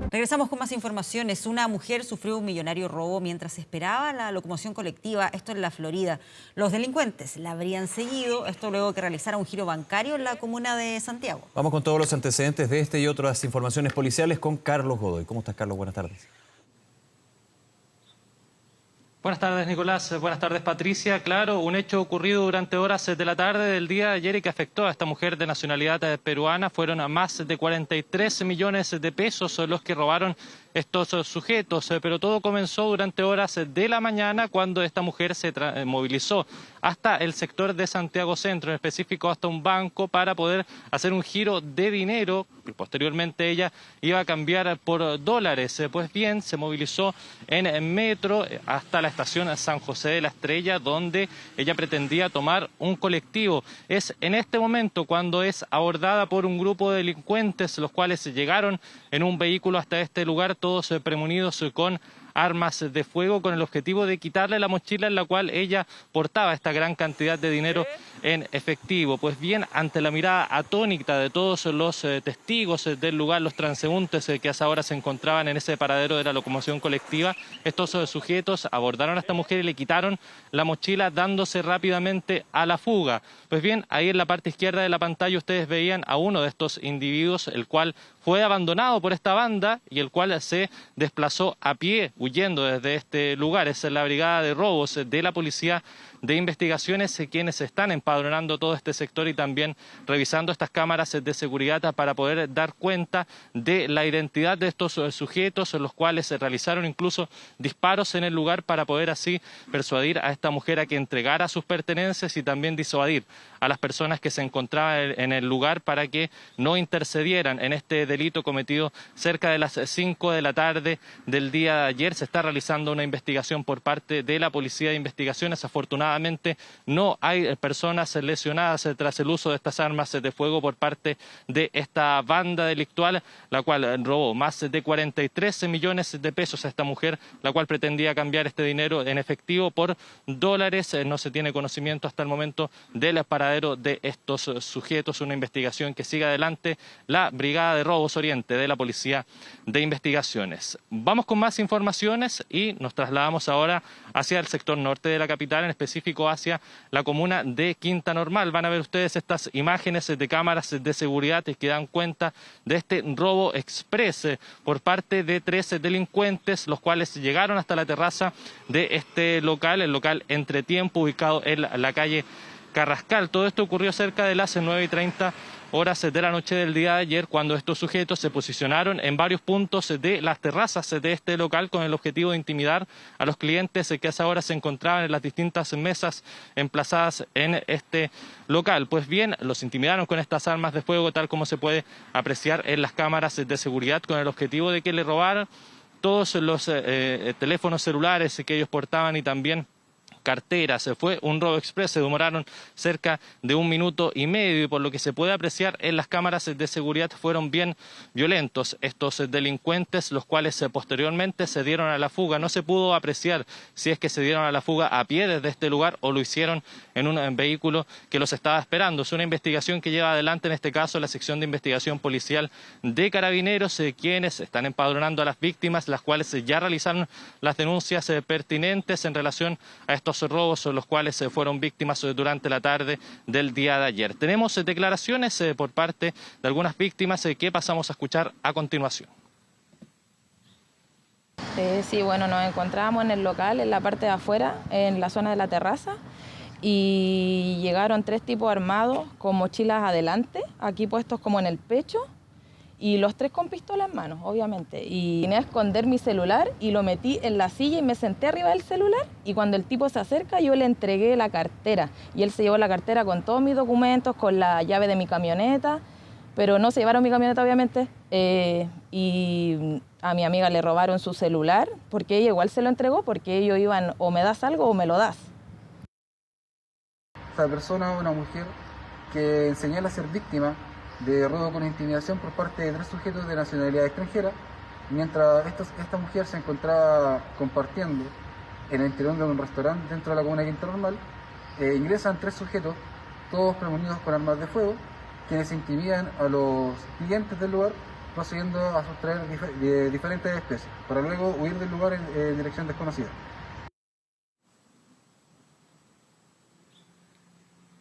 Regresamos con más informaciones. Una mujer sufrió un millonario robo mientras esperaba la locomoción colectiva, esto en la Florida. Los delincuentes la habrían seguido, esto luego que realizara un giro bancario en la comuna de Santiago. Vamos con todos los antecedentes de este y otras informaciones policiales con Carlos Godoy. ¿Cómo estás, Carlos? Buenas tardes. Buenas tardes, Nicolás. Buenas tardes, Patricia. Claro, un hecho ocurrido durante horas de la tarde del día de ayer y que afectó a esta mujer de nacionalidad peruana. Fueron más de 43 millones de pesos los que robaron estos sujetos, pero todo comenzó durante horas de la mañana cuando esta mujer se movilizó hasta el sector de Santiago Centro, en específico hasta un banco, para poder hacer un giro de dinero. Posteriormente ella iba a cambiar por dólares. Pues bien, se movilizó en metro hasta la estación San José de la Estrella, donde ella pretendía tomar un colectivo. Es en este momento cuando es abordada por un grupo de delincuentes, los cuales llegaron en un vehículo hasta este lugar, todos premunidos con armas de fuego, con el objetivo de quitarle la mochila en la cual ella portaba esta gran cantidad de dinero en efectivo. Pues bien, ante la mirada atónita de todos los testigos del lugar, los transeúntes que a esa hora se encontraban en ese paradero de la locomoción colectiva, estos sujetos abordaron a esta mujer y le quitaron la mochila, dándose rápidamente a la fuga. Pues bien, ahí en la parte izquierda de la pantalla ustedes veían a uno de estos individuos, el cual fue abandonado por esta banda y el cual se desplazó a pie, huyendo desde este lugar. Es la brigada de robos de la Policía de Investigaciones quienes están empadronando todo este sector y también revisando estas cámaras de seguridad para poder dar cuenta de la identidad de estos sujetos, los cuales se realizaron incluso disparos en el lugar para poder así persuadir a esta mujer a que entregara sus pertenencias y también disuadir a las personas que se encontraban en el lugar para que no intercedieran en este delito cometido cerca de las 5 de la tarde del día de ayer. Se está realizando una investigación por parte de la Policía de Investigaciones. Afortunadamente no hay personas lesionadas tras el uso de estas armas de fuego por parte de esta banda delictual, la cual robó más de 43 millones de pesos a esta mujer, la cual pretendía cambiar este dinero en efectivo por dólares. No se tiene conocimiento hasta el momento del paradero de estos sujetos. Una investigación que sigue adelante la Brigada de Robos Oriente de la Policía de Investigaciones. Vamos con más informaciones y nos trasladamos ahora hacia el sector norte de la capital, en específico hacia la comuna de Quinta Normal. Van a ver ustedes estas imágenes de cámaras de seguridad que dan cuenta de este robo express por parte de 13 delincuentes, los cuales llegaron hasta la terraza de este local, el local Entretiempo, ubicado en la calle Carrascal. Todo esto ocurrió cerca de las 9:30 horas de la noche del día de ayer, cuando estos sujetos se posicionaron en varios puntos de las terrazas de este local con el objetivo de intimidar a los clientes que a esa hora se encontraban en las distintas mesas emplazadas en este local. Pues bien, los intimidaron con estas armas de fuego, tal como se puede apreciar en las cámaras de seguridad, con el objetivo de que le robaran todos los teléfonos celulares que ellos portaban y también carteras. Fue un robo express, se demoraron cerca de 1 minuto y medio y por lo que se puede apreciar en las cámaras de seguridad fueron bien violentos estos delincuentes, los cuales posteriormente se dieron a la fuga. No se pudo apreciar si es que se dieron a la fuga a pie desde este lugar o lo hicieron en un vehículo que los estaba esperando. Es una investigación que lleva adelante en este caso la sección de investigación policial de Carabineros, quienes están empadronando a las víctimas, las cuales ya realizaron las denuncias pertinentes en relación a estos robos, los cuales fueron víctimas durante la tarde del día de ayer. Tenemos declaraciones por parte de algunas víctimas que pasamos a escuchar a continuación. Sí, bueno, nos encontrábamos en el local, en la parte de afuera, en la zona de la terraza, y llegaron 3 tipos armados con mochilas adelante, aquí puestos como en el pecho, y los 3 con pistola en mano, obviamente. Y vine a esconder mi celular y lo metí en la silla y me senté arriba del celular. Y cuando el tipo se acerca, yo le entregué la cartera. Y él se llevó la cartera con todos mis documentos, con la llave de mi camioneta. Pero no se llevaron mi camioneta, obviamente. Y a mi amiga le robaron su celular, porque ella igual se lo entregó, porque ellos iban o me das algo o me lo das. Esta persona es una mujer que señala ser víctima de robo con intimidación por parte de 3 sujetos de nacionalidad extranjera, mientras esta mujer se encontraba compartiendo en el interior de un restaurante dentro de la comuna de Quinta Normal. Ingresan 3 sujetos, todos premonidos con armas de fuego, quienes intimidan a los clientes del lugar, procediendo a sustraer diferentes especies, para luego huir del lugar en dirección desconocida.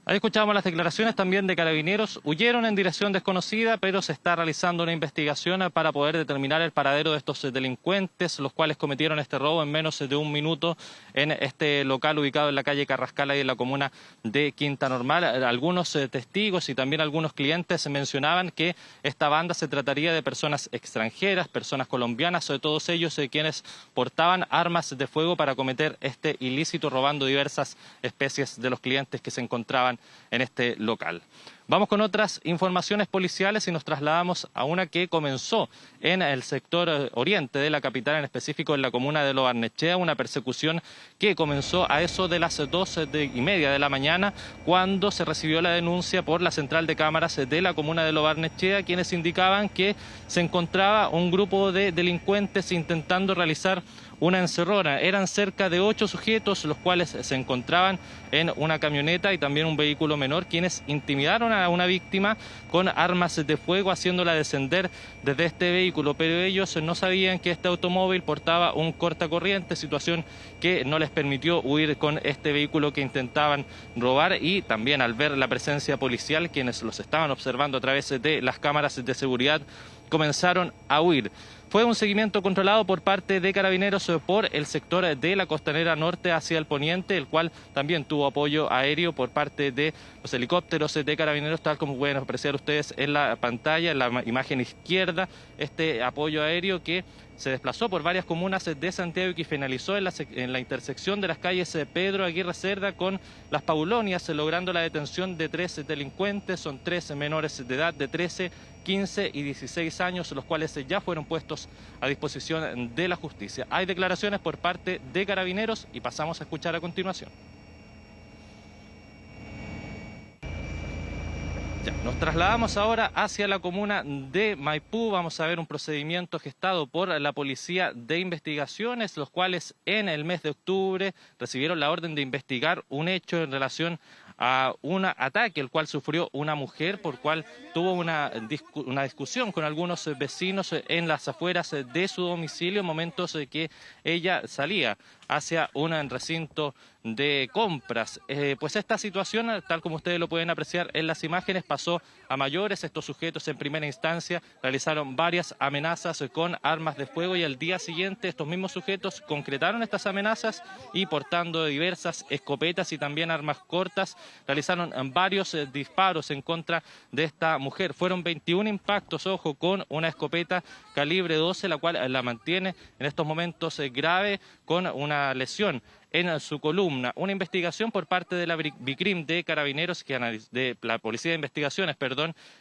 Ahí escuchábamos las declaraciones también de carabineros. Huyeron en dirección desconocida, pero se está realizando una investigación para poder determinar el paradero de estos delincuentes, los cuales cometieron este robo en menos de un minuto en este local ubicado en la calle Carrascal y en la comuna de Quinta Normal. Algunos testigos y también algunos clientes mencionaban que esta banda se trataría de personas extranjeras, personas colombianas, todos ellos quienes portaban armas de fuego para cometer este ilícito, robando diversas especies de los clientes que se encontraban en este local. Vamos con otras informaciones policiales y nos trasladamos a una que comenzó en el sector oriente de la capital, en específico en la comuna de Lo Barnechea, una persecución que comenzó a eso de las 2:30 de la mañana, cuando se recibió la denuncia por la central de cámaras de la comuna de Lo Barnechea, quienes indicaban que se encontraba un grupo de delincuentes intentando realizar una encerrona. Eran cerca de 8 sujetos, los cuales se encontraban en una camioneta y también un vehículo menor, quienes intimidaron a una víctima con armas de fuego, haciéndola descender desde este vehículo, pero ellos no sabían que este automóvil portaba un cortacorriente, situación que no les permitió huir con este vehículo que intentaban robar, y también al ver la presencia policial, quienes los estaban observando a través de las cámaras de seguridad, comenzaron a huir. Fue un seguimiento controlado por parte de carabineros por el sector de la costanera norte hacia el poniente, el cual también tuvo apoyo aéreo por parte de los helicópteros de carabineros, tal como pueden apreciar ustedes en la pantalla, en la imagen izquierda, este apoyo aéreo que se desplazó por varias comunas de Santiago y que finalizó en la intersección de las calles Pedro Aguirre Cerda con Las Paulonias, logrando la detención de 3 delincuentes. Son 3 menores de edad de 13, 15 y 16 años, los cuales ya fueron puestos a disposición de la justicia. Hay declaraciones por parte de carabineros y pasamos a escuchar a continuación. Nos trasladamos ahora hacia la comuna de Maipú. Vamos a ver un procedimiento gestado por la Policía de Investigaciones, los cuales en el mes de octubre recibieron la orden de investigar un hecho en relación a un ataque el cual sufrió una mujer, por cual tuvo una discusión con algunos vecinos en las afueras de su domicilio, en momentos de que ella salía hacia un recinto de compras. Pues esta situación, tal como ustedes lo pueden apreciar en las imágenes, pasó a mayores. Estos sujetos en primera instancia realizaron varias amenazas con armas de fuego y al día siguiente estos mismos sujetos concretaron estas amenazas y, portando diversas escopetas y también armas cortas, realizaron varios disparos en contra de esta mujer. Fueron 21 impactos, ojo, con una escopeta calibre 12, la cual la mantiene en estos momentos grave, con una lesión en su columna. Una investigación por parte de la BICRIM de Carabineros, de la Policía de Investigaciones,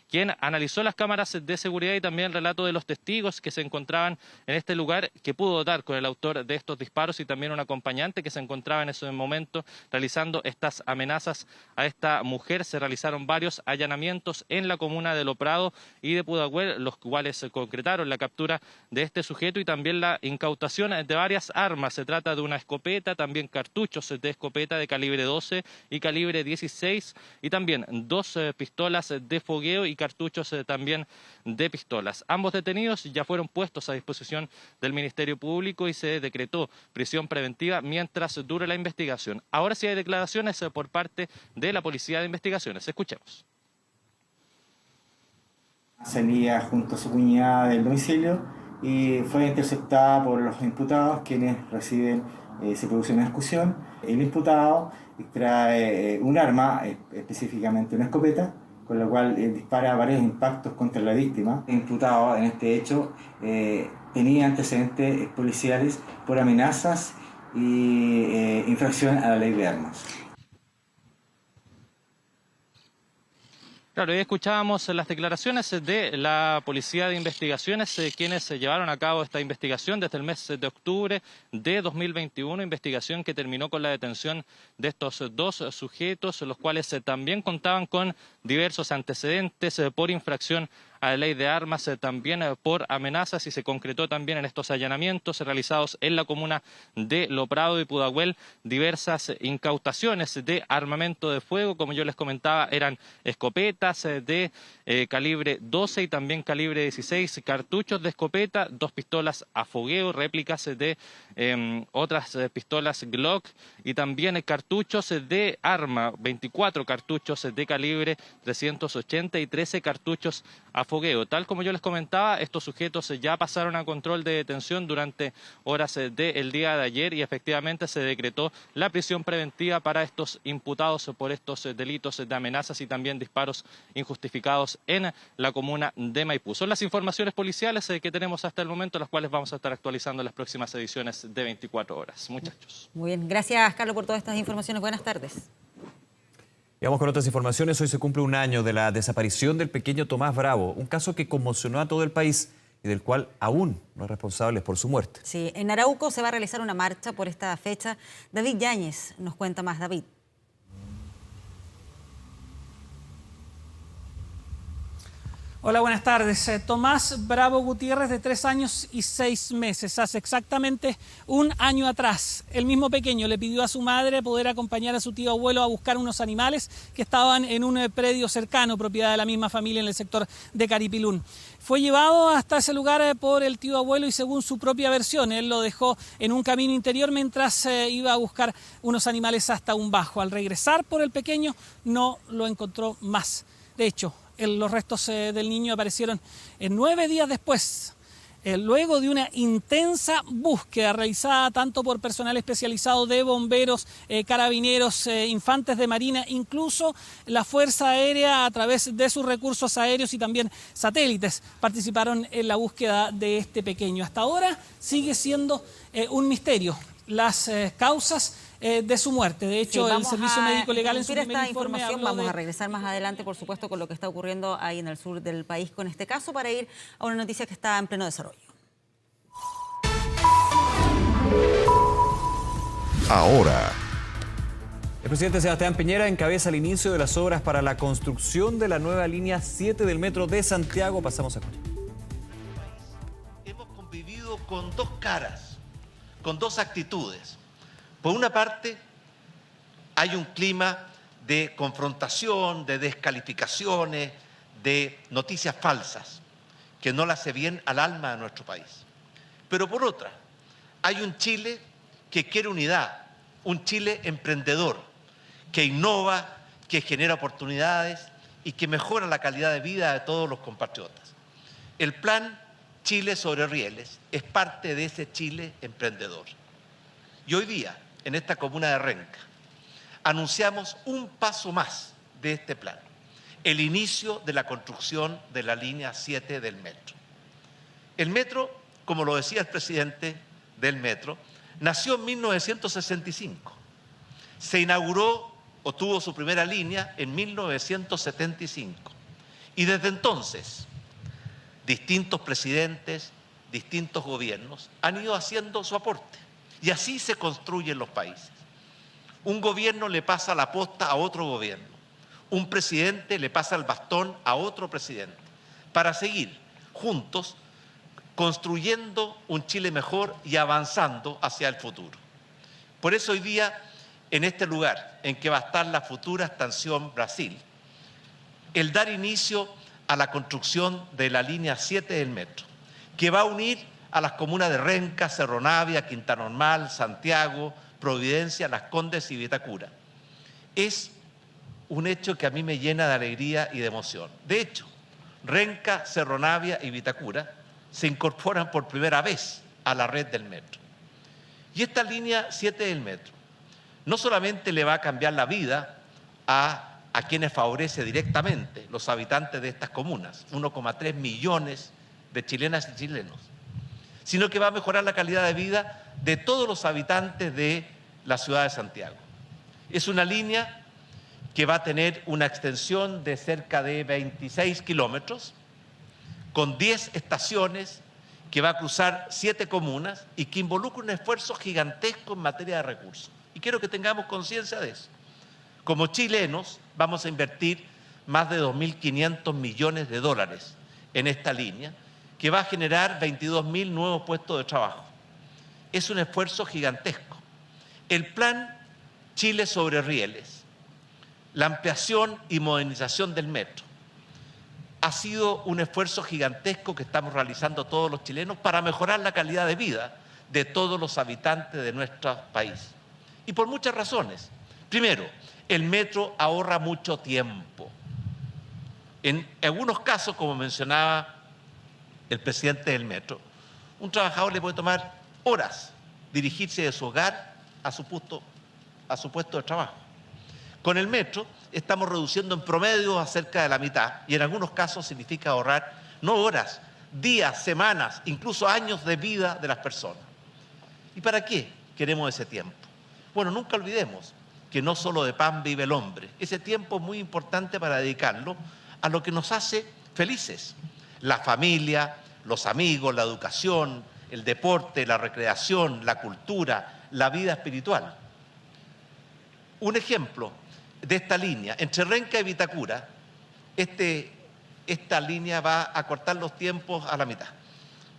quien analizó las cámaras de seguridad y también el relato de los testigos que se encontraban en este lugar, que pudo dar con el autor de estos disparos y también un acompañante que se encontraba en ese momento realizando estas amenazas a esta mujer. Se realizaron varios allanamientos en la comuna de Lo Prado y de Pudahuel, los cuales concretaron la captura de este sujeto y también la incautación de varias armas. Se trata de una escopeta, también cartuchos de escopeta de calibre 12 y calibre 16 y también 2 pistolas de fogueo y cartuchos también de pistolas. Ambos detenidos ya fueron puestos a disposición del Ministerio Público y se decretó prisión preventiva mientras dure la investigación. Ahora sí hay declaraciones por parte de la Policía de Investigaciones. Escuchemos. Salía junto a su cuñada del domicilio y fue interceptada por los imputados, quienes se produce una discusión. El imputado extrae un arma, específicamente una escopeta, con la cual dispara varios impactos contra la víctima. El imputado en este hecho tenía antecedentes policiales por amenazas y infracción a la ley de armas. Claro, hoy escuchábamos las declaraciones de la Policía de Investigaciones, quienes llevaron a cabo esta investigación desde el mes de octubre de 2021, investigación que terminó con la detención de estos 2 sujetos, los cuales también contaban con diversos antecedentes por infracción a la ley de armas también por amenazas, y se concretó también en estos allanamientos realizados en la comuna de Lo Prado y Pudahuel diversas incautaciones de armamento de fuego. Como yo les comentaba, eran escopetas de calibre 12 y también calibre 16, cartuchos de escopeta, 2 pistolas a fogueo, réplicas de otras pistolas Glock, y también cartuchos de arma, 24 cartuchos de calibre 380 y 13 cartuchos a fogueo. Tal como yo les comentaba, estos sujetos ya pasaron a control de detención durante horas del día de ayer, y efectivamente se decretó la prisión preventiva para estos imputados por estos delitos de amenazas y también disparos injustificados en la comuna de Maipú. Son las informaciones policiales que tenemos hasta el momento, las cuales vamos a estar actualizando en las próximas ediciones de 24 horas. Muchachos. Muy bien, gracias Carlos por todas estas informaciones. Buenas tardes. Y vamos con otras informaciones. Hoy se cumple un año de la desaparición del pequeño Tomás Bravo, un caso que conmocionó a todo el país y del cual aún no hay responsables por su muerte. Sí, en Arauco se va a realizar una marcha por esta fecha. David Yáñez nos cuenta más. David. Hola, buenas tardes. Tomás Bravo Gutiérrez, de 3 años y 6 meses. Hace exactamente un año atrás, el mismo pequeño le pidió a su madre poder acompañar a su tío abuelo a buscar unos animales que estaban en un predio cercano, propiedad de la misma familia en el sector de Caripilún. Fue llevado hasta ese lugar por el tío abuelo y, según su propia versión, él lo dejó en un camino interior mientras iba a buscar unos animales hasta un bajo. Al regresar por el pequeño no lo encontró más. De hecho, los restos del niño aparecieron 9 días después, luego de una intensa búsqueda realizada tanto por personal especializado de bomberos, carabineros, infantes de marina, incluso la Fuerza Aérea a través de sus recursos aéreos y también satélites participaron en la búsqueda de este pequeño. Hasta ahora sigue siendo un misterio las causas de su muerte. De hecho, el Servicio Médico Legal en su primer informe vamos a regresar más adelante, por supuesto, con lo que está ocurriendo ahí en el sur del país con este caso, para ir a una noticia que está en pleno desarrollo. Ahora, el presidente Sebastián Piñera encabeza el inicio de las obras para la construcción de la nueva línea 7 del metro de Santiago. Pasamos a escuchar. Hemos convivido con dos caras, con dos actitudes. Por una parte, hay un clima de confrontación, de descalificaciones, de noticias falsas, que no le hace bien al alma de nuestro país. Pero por otra, hay un Chile que quiere unidad, un Chile emprendedor, que innova, que genera oportunidades y que mejora la calidad de vida de todos los compatriotas. El plan Chile sobre Rieles es parte de ese Chile emprendedor. Y hoy día, en esta comuna de Renca, anunciamos un paso más de este plan, el inicio de la construcción de la línea 7 del metro. El metro, como lo decía el presidente del metro, nació en 1965. Se inauguró o tuvo su primera línea en 1975. Y desde entonces, distintos presidentes, distintos gobiernos han ido haciendo su aporte. Y así se construyen los países. Un gobierno le pasa la posta a otro gobierno. Un presidente le pasa el bastón a otro presidente. Para seguir juntos construyendo un Chile mejor y avanzando hacia el futuro. Por eso hoy día, en este lugar en que va a estar la futura estación Brasil, el dar inicio a la construcción de la línea 7 del metro, que va a unir a las comunas de Renca, Cerro Navia, Quinta Normal, Santiago, Providencia, Las Condes y Vitacura. Es un hecho que a mí me llena de alegría y de emoción. De hecho, Renca, Cerro Navia y Vitacura se incorporan por primera vez a la red del metro. Y esta línea 7 del metro no solamente le va a cambiar la vida a quienes favorece directamente, los habitantes de estas comunas, 1,3 millones de chilenas y chilenos, sino que va a mejorar la calidad de vida de todos los habitantes de la ciudad de Santiago. Es una línea que va a tener una extensión de cerca de 26 kilómetros, con 10 estaciones, que va a cruzar 7 comunas y que involucra un esfuerzo gigantesco en materia de recursos. Y quiero que tengamos conciencia de eso. Como chilenos vamos a invertir más de 2.500 millones de dólares en esta línea, que va a generar 22.000 nuevos puestos de trabajo. Es un esfuerzo gigantesco. El plan Chile sobre Rieles, la ampliación y modernización del metro, ha sido un esfuerzo gigantesco que estamos realizando todos los chilenos para mejorar la calidad de vida de todos los habitantes de nuestro país. Y por muchas razones. Primero, el metro ahorra mucho tiempo. En algunos casos, como mencionaba el presidente del metro, un trabajador le puede tomar horas dirigirse de su hogar a su puesto de trabajo. Con el metro estamos reduciendo en promedio a cerca de la mitad y en algunos casos significa ahorrar no horas, días, semanas, incluso años de vida de las personas. ¿Y para qué queremos ese tiempo? Bueno, nunca olvidemos que no solo de pan vive el hombre. Ese tiempo es muy importante para dedicarlo a lo que nos hace felices. La familia, los amigos, la educación, el deporte, la recreación, la cultura, la vida espiritual. Un ejemplo de esta línea, entre Renca y Vitacura, esta línea va a cortar los tiempos a la mitad.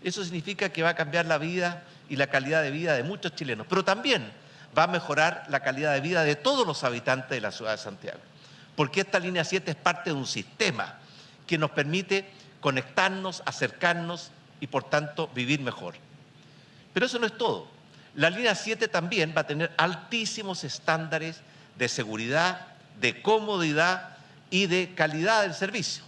Eso significa que va a cambiar la vida y la calidad de vida de muchos chilenos, pero también va a mejorar la calidad de vida de todos los habitantes de la ciudad de Santiago, porque esta línea 7 es parte de un sistema que nos permite conectarnos, acercarnos y por tanto vivir mejor. Pero eso no es todo. La línea 7 también va a tener altísimos estándares de seguridad, de comodidad y de calidad del servicio.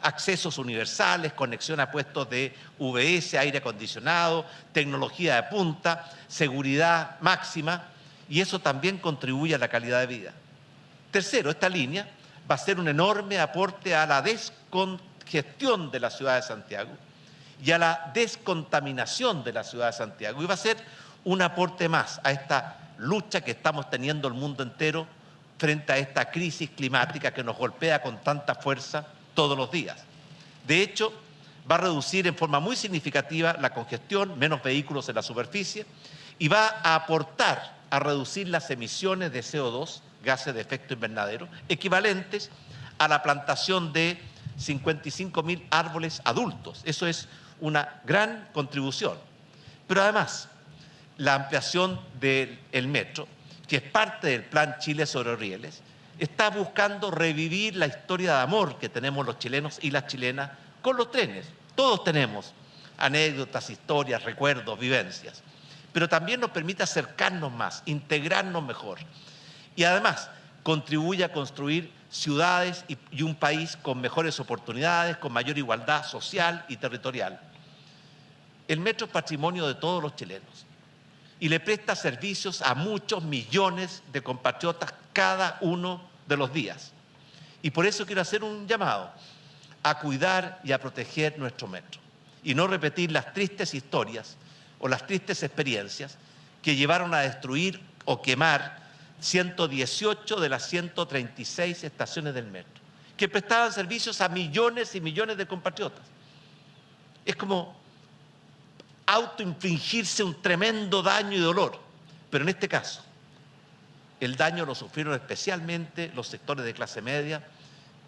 Accesos universales, conexión a puestos de UVS, aire acondicionado, tecnología de punta, seguridad máxima, y eso también contribuye a la calidad de vida. Tercero, esta línea va a ser un enorme aporte a la descongestión de la ciudad de Santiago y a la descontaminación de la ciudad de Santiago, y va a ser un aporte más a esta lucha que estamos teniendo el mundo entero frente a esta crisis climática que nos golpea con tanta fuerza todos los días. De hecho, va a reducir en forma muy significativa la congestión, menos vehículos en la superficie, y va a aportar a reducir las emisiones de CO2, gases de efecto invernadero, equivalentes a la plantación de 55.000 árboles adultos. Eso es una gran contribución. Pero además, la ampliación del metro, que es parte del plan Chile sobre Rieles, está buscando revivir la historia de amor que tenemos los chilenos y las chilenas con los trenes. Todos tenemos anécdotas, historias, recuerdos, vivencias, pero también nos permite acercarnos más, integrarnos mejor. Y además contribuye a construir ciudades y un país con mejores oportunidades, con mayor igualdad social y territorial. El metro es patrimonio de todos los chilenos y le presta servicios a muchos millones de compatriotas cada uno de los días. Y por eso quiero hacer un llamado a cuidar y a proteger nuestro metro y no repetir las tristes historias o las tristes experiencias que llevaron a destruir o quemar 118 de las 136 estaciones del metro, que prestaban servicios a millones y millones de compatriotas. Es como autoinfligirse un tremendo daño y dolor, pero en este caso el daño lo sufrieron especialmente los sectores de clase media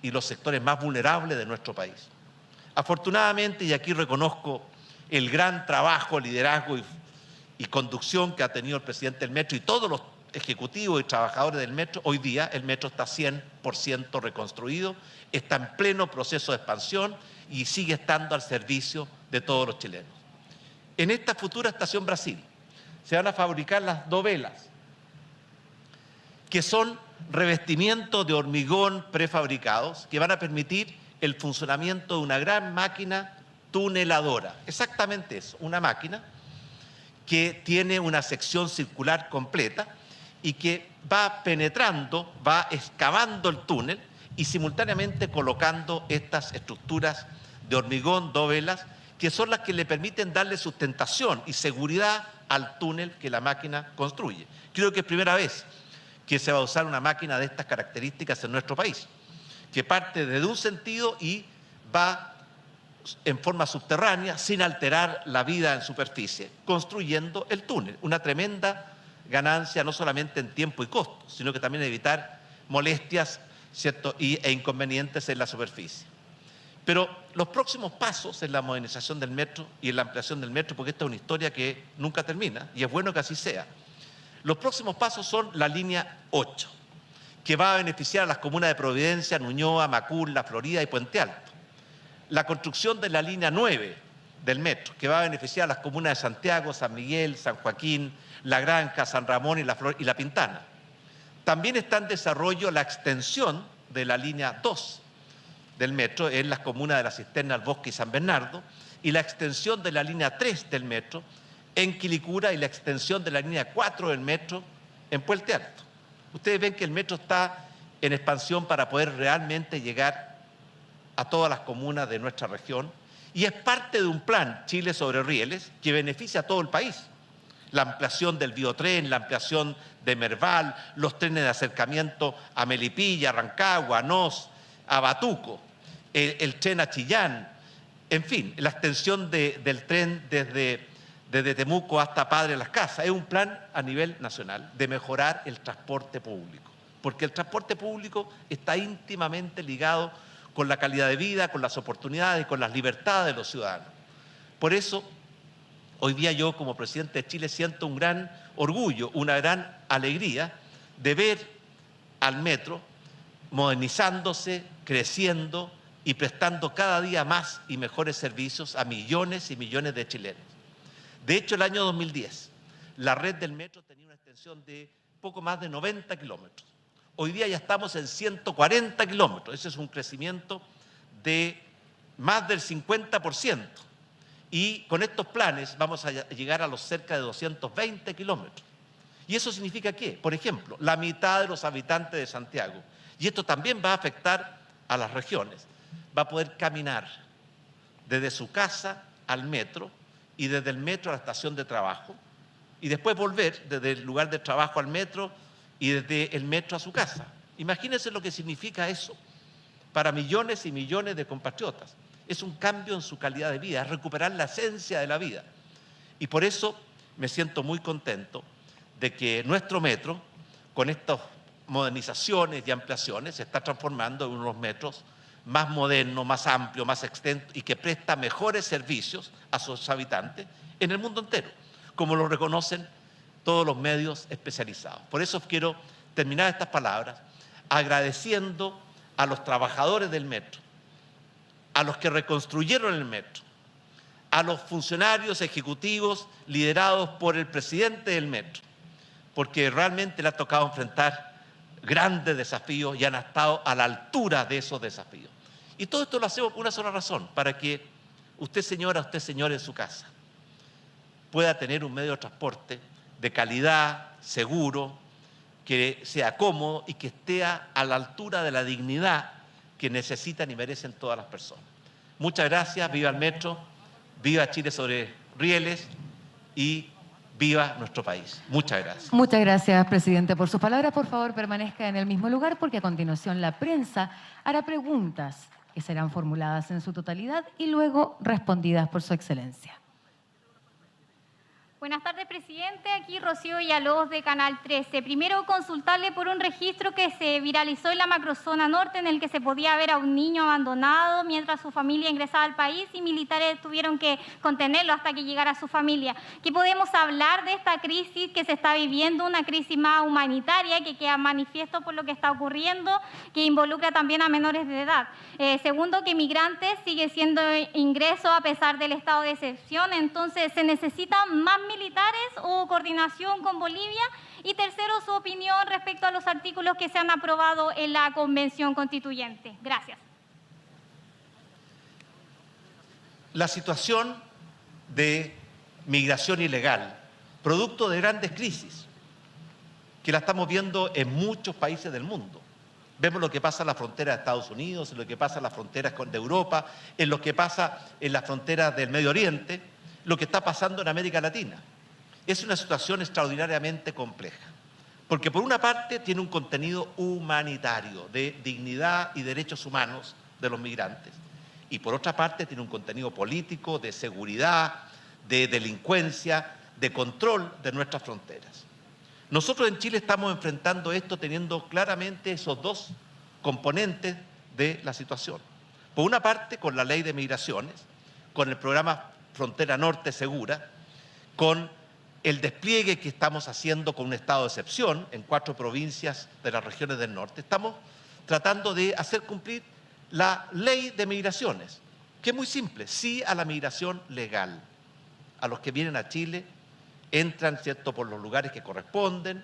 y los sectores más vulnerables de nuestro país. Afortunadamente, y aquí reconozco el gran trabajo, liderazgo y conducción que ha tenido el presidente del metro y todos los ejecutivos y trabajadores del metro, hoy día el metro está 100% reconstruido, está en pleno proceso de expansión y sigue estando al servicio de todos los chilenos. En esta futura estación Brasil se van a fabricar las dovelas, que son revestimientos de hormigón prefabricados que van a permitir el funcionamiento de una gran máquina tuneladora. Exactamente eso, una máquina que tiene una sección circular completa y que va penetrando, va excavando el túnel y simultáneamente colocando estas estructuras de hormigón, dovelas, que son las que le permiten darle sustentación y seguridad al túnel que la máquina construye. Creo que es primera vez que se va a usar una máquina de estas características en nuestro país, que parte desde un sentido y va en forma subterránea, sin alterar la vida en superficie, construyendo el túnel. Una tremenda ganancia, no solamente en tiempo y costo, sino que también evitar molestias, ¿cierto?, e inconvenientes en la superficie. Pero los próximos pasos en la modernización del metro y en la ampliación del metro, porque esta es una historia que nunca termina, y es bueno que así sea. Los próximos pasos son la línea 8, que va a beneficiar a las comunas de Providencia, Ñuñoa, Macul, La Florida y Puente Alto. La construcción de la línea 9 del metro, que va a beneficiar a las comunas de Santiago, San Miguel, San Joaquín, La Granja, San Ramón y La Pintana. También está en desarrollo la extensión de la línea 2 del metro en las comunas de La Cisterna, El Bosque y San Bernardo, y la extensión de la línea 3 del metro en Quilicura y la extensión de la línea 4 del metro en Puente Alto. Ustedes ven que el metro está en expansión para poder realmente llegar a todas las comunas de nuestra región y es parte de un plan Chile sobre Rieles que beneficia a todo el país. La ampliación del biotren, la ampliación de Merval, los trenes de acercamiento a Melipilla, a Rancagua, a Nos, a Batuco, el tren a Chillán, en fin, la extensión del tren desde Temuco hasta Padre Las Casas. Es un plan a nivel nacional de mejorar el transporte público, porque el transporte público está íntimamente ligado con la calidad de vida, con las oportunidades y con las libertades de los ciudadanos. Por eso, hoy día yo como presidente de Chile siento un gran orgullo, una gran alegría de ver al metro modernizándose, creciendo y prestando cada día más y mejores servicios a millones y millones de chilenos. De hecho, el año 2010, la red del metro tenía una extensión de poco más de 90 kilómetros. Hoy día ya estamos en 140 kilómetros. Ese es un crecimiento de más del 50%. Y con estos planes vamos a llegar a los cerca de 220 kilómetros. ¿Y eso significa qué? Por ejemplo, la mitad de los habitantes de Santiago, y esto también va a afectar a las regiones, va a poder caminar desde su casa al metro y desde el metro a la estación de trabajo y después volver desde el lugar de trabajo al metro y desde el metro a su casa. Imagínense lo que significa eso para millones y millones de compatriotas. Es un cambio en su calidad de vida, es recuperar la esencia de la vida. Y por eso me siento muy contento de que nuestro metro, con estas modernizaciones y ampliaciones, se está transformando en unos metros más moderno, más amplio, más extenso y que presta mejores servicios a sus habitantes en el mundo entero, como lo reconocen todos los medios especializados. Por eso quiero terminar estas palabras agradeciendo a los trabajadores del metro, a los que reconstruyeron el metro, a los funcionarios ejecutivos liderados por el presidente del metro, porque realmente le ha tocado enfrentar grandes desafíos y han estado a la altura de esos desafíos. Y todo esto lo hacemos por una sola razón, para que usted señora, usted señor en su casa pueda tener un medio de transporte de calidad, seguro, que sea cómodo y que esté a la altura de la dignidad que necesitan y merecen todas las personas. Muchas gracias, viva el metro, viva Chile sobre Rieles y viva nuestro país. Muchas gracias. Muchas gracias, presidente, por sus palabras. Por favor, permanezca en el mismo lugar porque a continuación la prensa hará preguntas que serán formuladas en su totalidad y luego respondidas por su excelencia. Buenas tardes, presidente. Aquí Rocío Villalobos de Canal 13. Primero, consultarle por un registro que se viralizó en la macrozona norte en el que se podía ver a un niño abandonado mientras su familia ingresaba al país y militares tuvieron que contenerlo hasta que llegara su familia. ¿Qué podemos hablar de esta crisis que se está viviendo, una crisis más humanitaria que queda manifiesto por lo que está ocurriendo, que involucra también a menores de edad? Segundo, que migrantes sigue siendo ingreso a pesar del estado de excepción, entonces se necesitan más militares o coordinación con Bolivia. Y tercero, su opinión respecto a los artículos que se han aprobado en la Convención Constituyente. Gracias. La situación de migración ilegal, producto de grandes crisis, que la estamos viendo en muchos países del mundo. Vemos lo que pasa en la frontera de Estados Unidos, en lo que pasa en las fronteras de Europa, en lo que pasa en las fronteras del Medio Oriente, lo que está pasando en América Latina. Es una situación extraordinariamente compleja, porque por una parte tiene un contenido humanitario de dignidad y derechos humanos de los migrantes, y por otra parte tiene un contenido político, de seguridad, de delincuencia, de control de nuestras fronteras. Nosotros en Chile estamos enfrentando esto teniendo claramente esos dos componentes de la situación. Por una parte, con la ley de migraciones, con el programa Frontera Norte Segura, con el despliegue que estamos haciendo con un estado de excepción en 4 provincias de las regiones del norte. Estamos tratando de hacer cumplir la ley de migraciones, que es muy simple: sí a la migración legal. A los que vienen a Chile, entran, ¿cierto?, por los lugares que corresponden,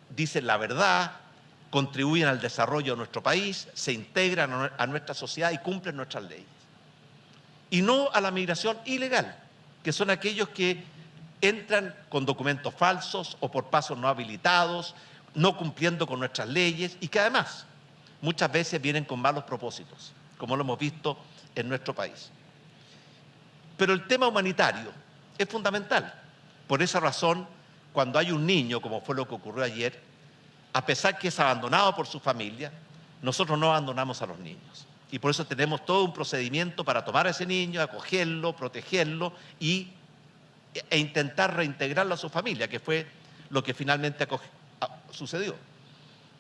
dicen la verdad, contribuyen al desarrollo de nuestro país, se integran a nuestra sociedad y cumplen nuestras leyes. Y no a la migración ilegal, que son aquellos que entran con documentos falsos o por pasos no habilitados, no cumpliendo con nuestras leyes y que además muchas veces vienen con malos propósitos, como lo hemos visto en nuestro país. Pero el tema humanitario es fundamental. Por esa razón, cuando hay un niño, como fue lo que ocurrió ayer, a pesar que es abandonado por su familia, nosotros no abandonamos a los niños. Y por eso tenemos todo un procedimiento para tomar a ese niño, acogerlo, protegerlo e intentar reintegrarlo a su familia, que fue lo que finalmente sucedió.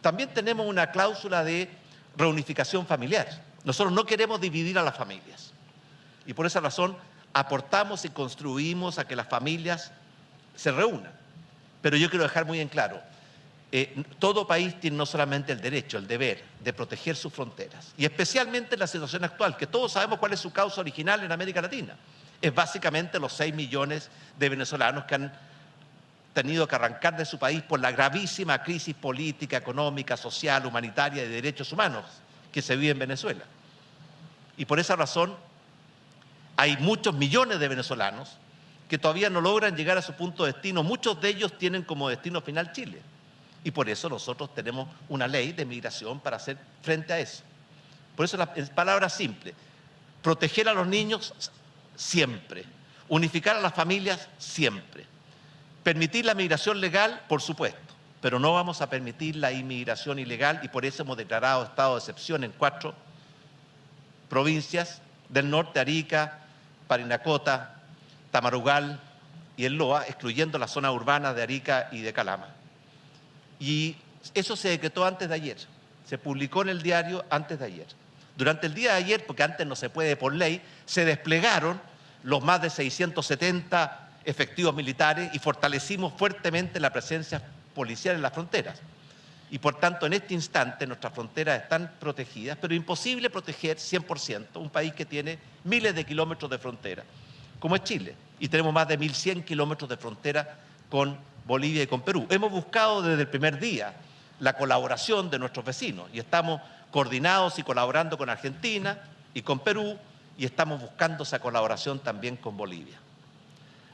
También tenemos una cláusula de reunificación familiar. Nosotros no queremos dividir a las familias. Y por esa razón aportamos y construimos a que las familias se reúnan. Pero yo quiero dejar muy en claro, todo país tiene no solamente el derecho, el deber de proteger sus fronteras, y especialmente en la situación actual, que todos sabemos cuál es su causa original en América Latina. Es básicamente los 6 millones de venezolanos que han tenido que arrancar de su país por la gravísima crisis política, económica, social, humanitaria y de derechos humanos que se vive en Venezuela. Y por esa razón hay muchos millones de venezolanos que todavía no logran llegar a su punto de destino. Muchos de ellos tienen como destino final Chile. Y por eso nosotros tenemos una ley de migración para hacer frente a eso. Por eso, en palabras simples, proteger a los niños siempre, unificar a las familias siempre, permitir la migración legal, por supuesto, pero no vamos a permitir la inmigración ilegal, y por eso hemos declarado estado de excepción en 4 provincias del norte: Arica, Parinacota, Tamarugal y El Loa, excluyendo la zona urbana de Arica y de Calama. Y eso se decretó antes de ayer, se publicó en el diario antes de ayer. Durante el día de ayer, porque antes no se puede por ley, se desplegaron los más de 670 efectivos militares y fortalecimos fuertemente la presencia policial en las fronteras. Y por tanto, en este instante nuestras fronteras están protegidas, pero imposible proteger 100% un país que tiene miles de kilómetros de frontera, como es Chile, y tenemos más de 1.100 kilómetros de frontera con Bolivia y con Perú. Hemos buscado desde el primer día la colaboración de nuestros vecinos y estamos coordinados y colaborando con Argentina y con Perú, y estamos buscando esa colaboración también con Bolivia.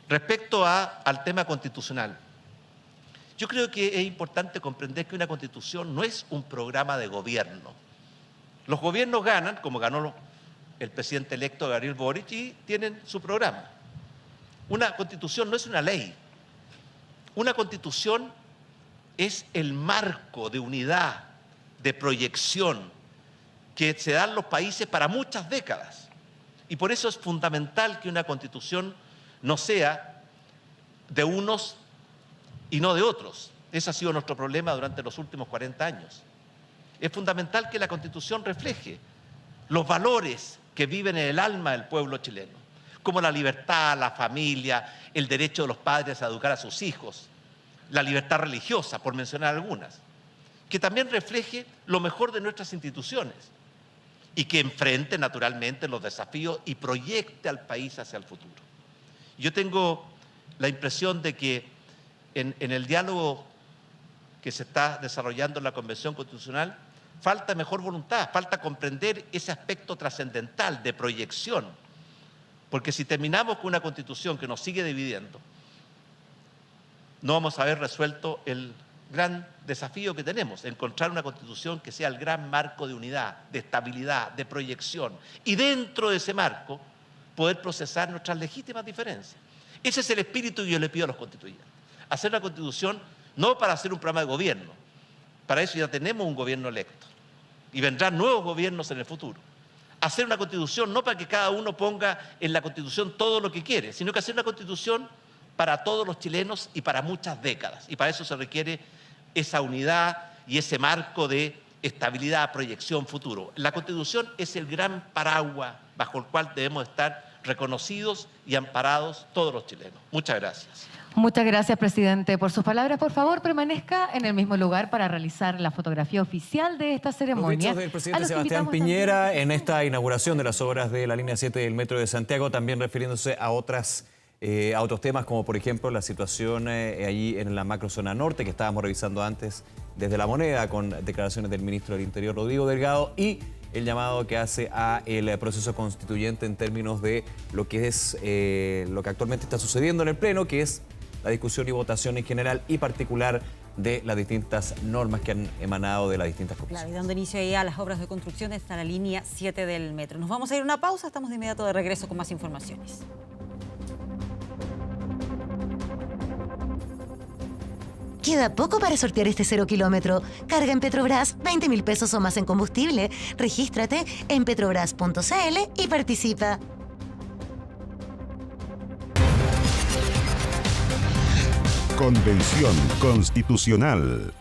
Respecto al tema constitucional, yo creo que es importante comprender que una constitución no es un programa de gobierno. Los gobiernos ganan, como ganó el presidente electo Gabriel Boric, y tienen su programa. Una constitución no es una ley. Una constitución es el marco de unidad, de proyección que se dan los países para muchas décadas. Y por eso es fundamental que una constitución no sea de unos y no de otros. Ese ha sido nuestro problema durante los últimos 40 años. Es fundamental que la Constitución refleje los valores que viven en el alma del pueblo chileno, como la libertad, la familia, el derecho de los padres a educar a sus hijos, la libertad religiosa, por mencionar algunas. Que también refleje lo mejor de nuestras instituciones y que enfrente naturalmente los desafíos y proyecte al país hacia el futuro. Yo tengo la impresión de que en el diálogo que se está desarrollando en la Convención Constitucional falta mejor voluntad, falta comprender ese aspecto trascendental de proyección, porque si terminamos con una Constitución que nos sigue dividiendo, no vamos a haber resuelto el gran desafío que tenemos, encontrar una Constitución que sea el gran marco de unidad, de estabilidad, de proyección, y dentro de ese marco poder procesar nuestras legítimas diferencias. Ese es el espíritu que yo le pido a los constituyentes. Hacer una Constitución no para hacer un programa de gobierno, para eso ya tenemos un gobierno electo y vendrán nuevos gobiernos en el futuro. Hacer una Constitución no para que cada uno ponga en la Constitución todo lo que quiere, sino que hacer una Constitución para todos los chilenos y para muchas décadas. Y para eso se requiere esa unidad y ese marco de estabilidad, proyección, futuro. La Constitución es el gran paraguas bajo el cual debemos estar reconocidos y amparados todos los chilenos. Muchas gracias. Muchas gracias, presidente, por sus palabras. Por favor, permanezca en el mismo lugar para realizar la fotografía oficial de esta ceremonia. Los dichos del presidente Sebastián Piñera en esta inauguración de las obras de la línea 7 del Metro de Santiago, también refiriéndose a otros temas, como por ejemplo la situación allí en la macrozona norte, que estábamos revisando antes desde La Moneda, con declaraciones del ministro del Interior, Rodrigo Delgado, y el llamado que hace a el proceso constituyente en términos de lo que es lo que actualmente está sucediendo en el Pleno, que es la discusión y votación en general y particular de las distintas normas que han emanado de las distintas comisiones. Claro, y dando inicio ahí a las obras de construcción está la línea 7 del metro. Nos vamos a ir a una pausa, estamos de inmediato de regreso con más informaciones. Queda poco para sortear este 0 kilómetro. Carga en Petrobras 20.000 pesos o más en combustible. Regístrate en petrobras.cl y participa. Convención Constitucional.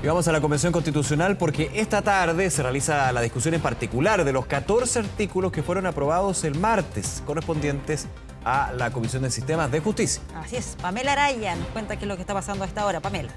Y vamos a la Convención Constitucional porque esta tarde se realiza la discusión en particular de los 14 artículos que fueron aprobados el martes, correspondientes a la Comisión de Sistemas de Justicia. Así es, Pamela Araya nos cuenta qué es lo que está pasando a esta hora. Pamela.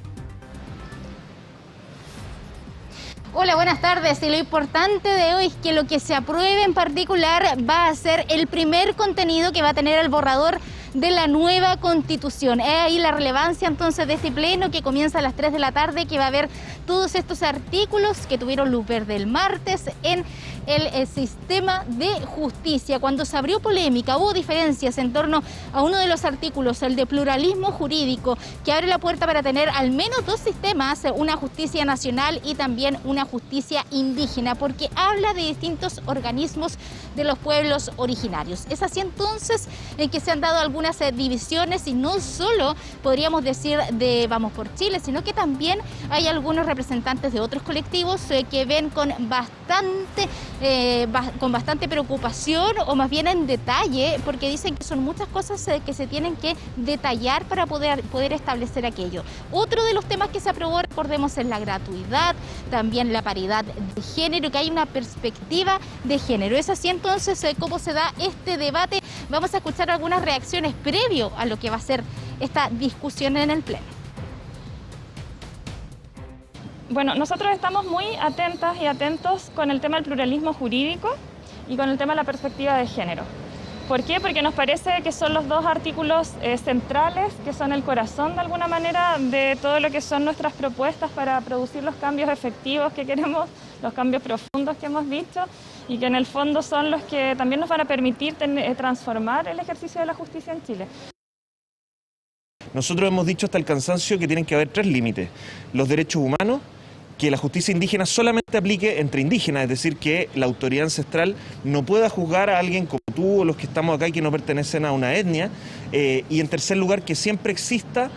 Hola, buenas tardes. Y lo importante de hoy es que lo que se apruebe en particular va a ser el primer contenido que va a tener el borrador de la nueva Constitución. Es ahí la relevancia entonces de este pleno que comienza a las 3 de la tarde, que va a haber todos estos artículos que tuvieron luz verde el martes en el sistema de justicia. Cuando se abrió polémica, hubo diferencias en torno a uno de los artículos, el de pluralismo jurídico, que abre la puerta para tener al menos dos sistemas, una justicia nacional y también una justicia indígena, porque habla de distintos organismos de los pueblos originarios. Es así entonces en que se han dado algunas divisiones, y no solo podríamos decir de Vamos por Chile, sino que también hay algunos representantes de otros colectivos que ven con bastante preocupación, o más bien en detalle, porque dicen que son muchas cosas que se tienen que detallar para poder establecer aquello. Otro de los temas que se aprobó, recordemos, es la gratuidad, también la paridad de género, que hay una perspectiva de género. Es así entonces cómo se da este debate. Vamos a escuchar algunas reacciones previo a lo que va a ser esta discusión en el Pleno. Bueno, nosotros estamos muy atentas y atentos con el tema del pluralismo jurídico y con el tema de la perspectiva de género. ¿Por qué? Porque nos parece que son los dos artículos centrales, que son el corazón de alguna manera de todo lo que son nuestras propuestas para producir los cambios efectivos que queremos, los cambios profundos que hemos dicho, y que en el fondo son los que también nos van a permitir transformar el ejercicio de la justicia en Chile. Nosotros hemos dicho hasta el cansancio que tienen que haber tres límites: los derechos humanos, que la justicia indígena solamente aplique entre indígenas, es decir, que la autoridad ancestral no pueda juzgar a alguien como tú o los que estamos acá y que no pertenecen a una etnia, y en tercer lugar, que siempre exista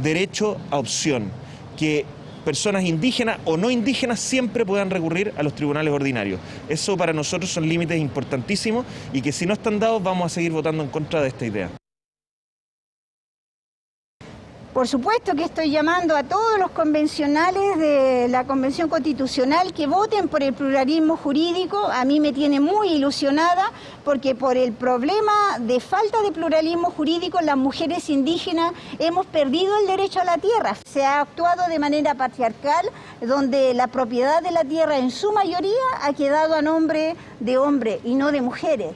derecho a opción, que personas indígenas o no indígenas siempre puedan recurrir a los tribunales ordinarios. Eso para nosotros son límites importantísimos y que si no están dados vamos a seguir votando en contra de esta idea. Por supuesto que estoy llamando a todos los convencionales de la Convención Constitucional que voten por el pluralismo jurídico. A mí me tiene muy ilusionada porque por el problema de falta de pluralismo jurídico las mujeres indígenas hemos perdido el derecho a la tierra. Se ha actuado de manera patriarcal, donde la propiedad de la tierra en su mayoría ha quedado a nombre de hombres y no de mujeres.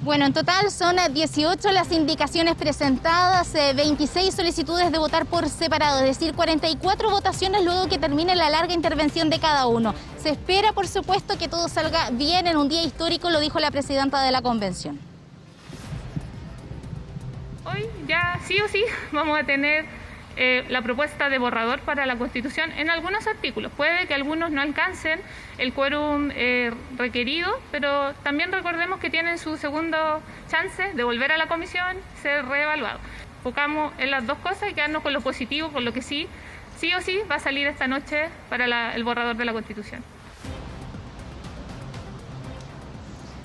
Bueno, en total son 18 las indicaciones presentadas, 26 solicitudes de votar por separado, es decir, 44 votaciones luego que termine la larga intervención de cada uno. Se espera, por supuesto, que todo salga bien en un día histórico, lo dijo la presidenta de la convención. Hoy ya sí o sí vamos a tener la propuesta de borrador para la Constitución en algunos artículos. Puede que algunos no alcancen el quórum requerido, pero también recordemos que tienen su segundo chance de volver a la comisión, ser reevaluado. Enfocamos en las dos cosas y quedarnos con lo positivo, con lo que sí o sí va a salir esta noche para el borrador de la Constitución.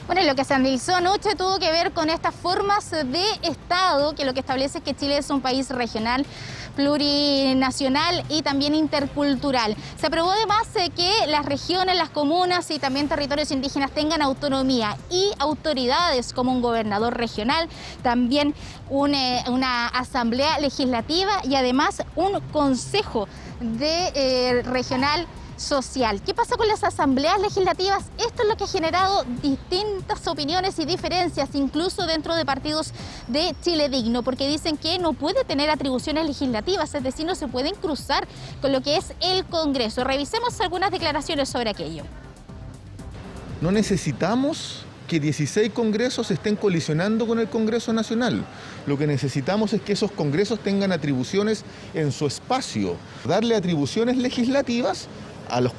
Bueno, lo que se analizó anoche tuvo que ver con estas formas de Estado, que lo que establece es que Chile es un país regional, plurinacional y también intercultural. Se aprobó además que las regiones, las comunas y también territorios indígenas tengan autonomía y autoridades como un gobernador regional, también una asamblea legislativa y además un consejo regional social. ¿Qué pasa con las asambleas legislativas? Esto es lo que ha generado distintas opiniones y diferencias, incluso dentro de partidos de Chile Digno, porque dicen que no puede tener atribuciones legislativas, es decir, no se pueden cruzar con lo que es el Congreso. Revisemos algunas declaraciones sobre aquello. No necesitamos que 16 congresos estén colisionando con el Congreso Nacional. Lo que necesitamos es que esos congresos tengan atribuciones en su espacio. Darle atribuciones legislativas a las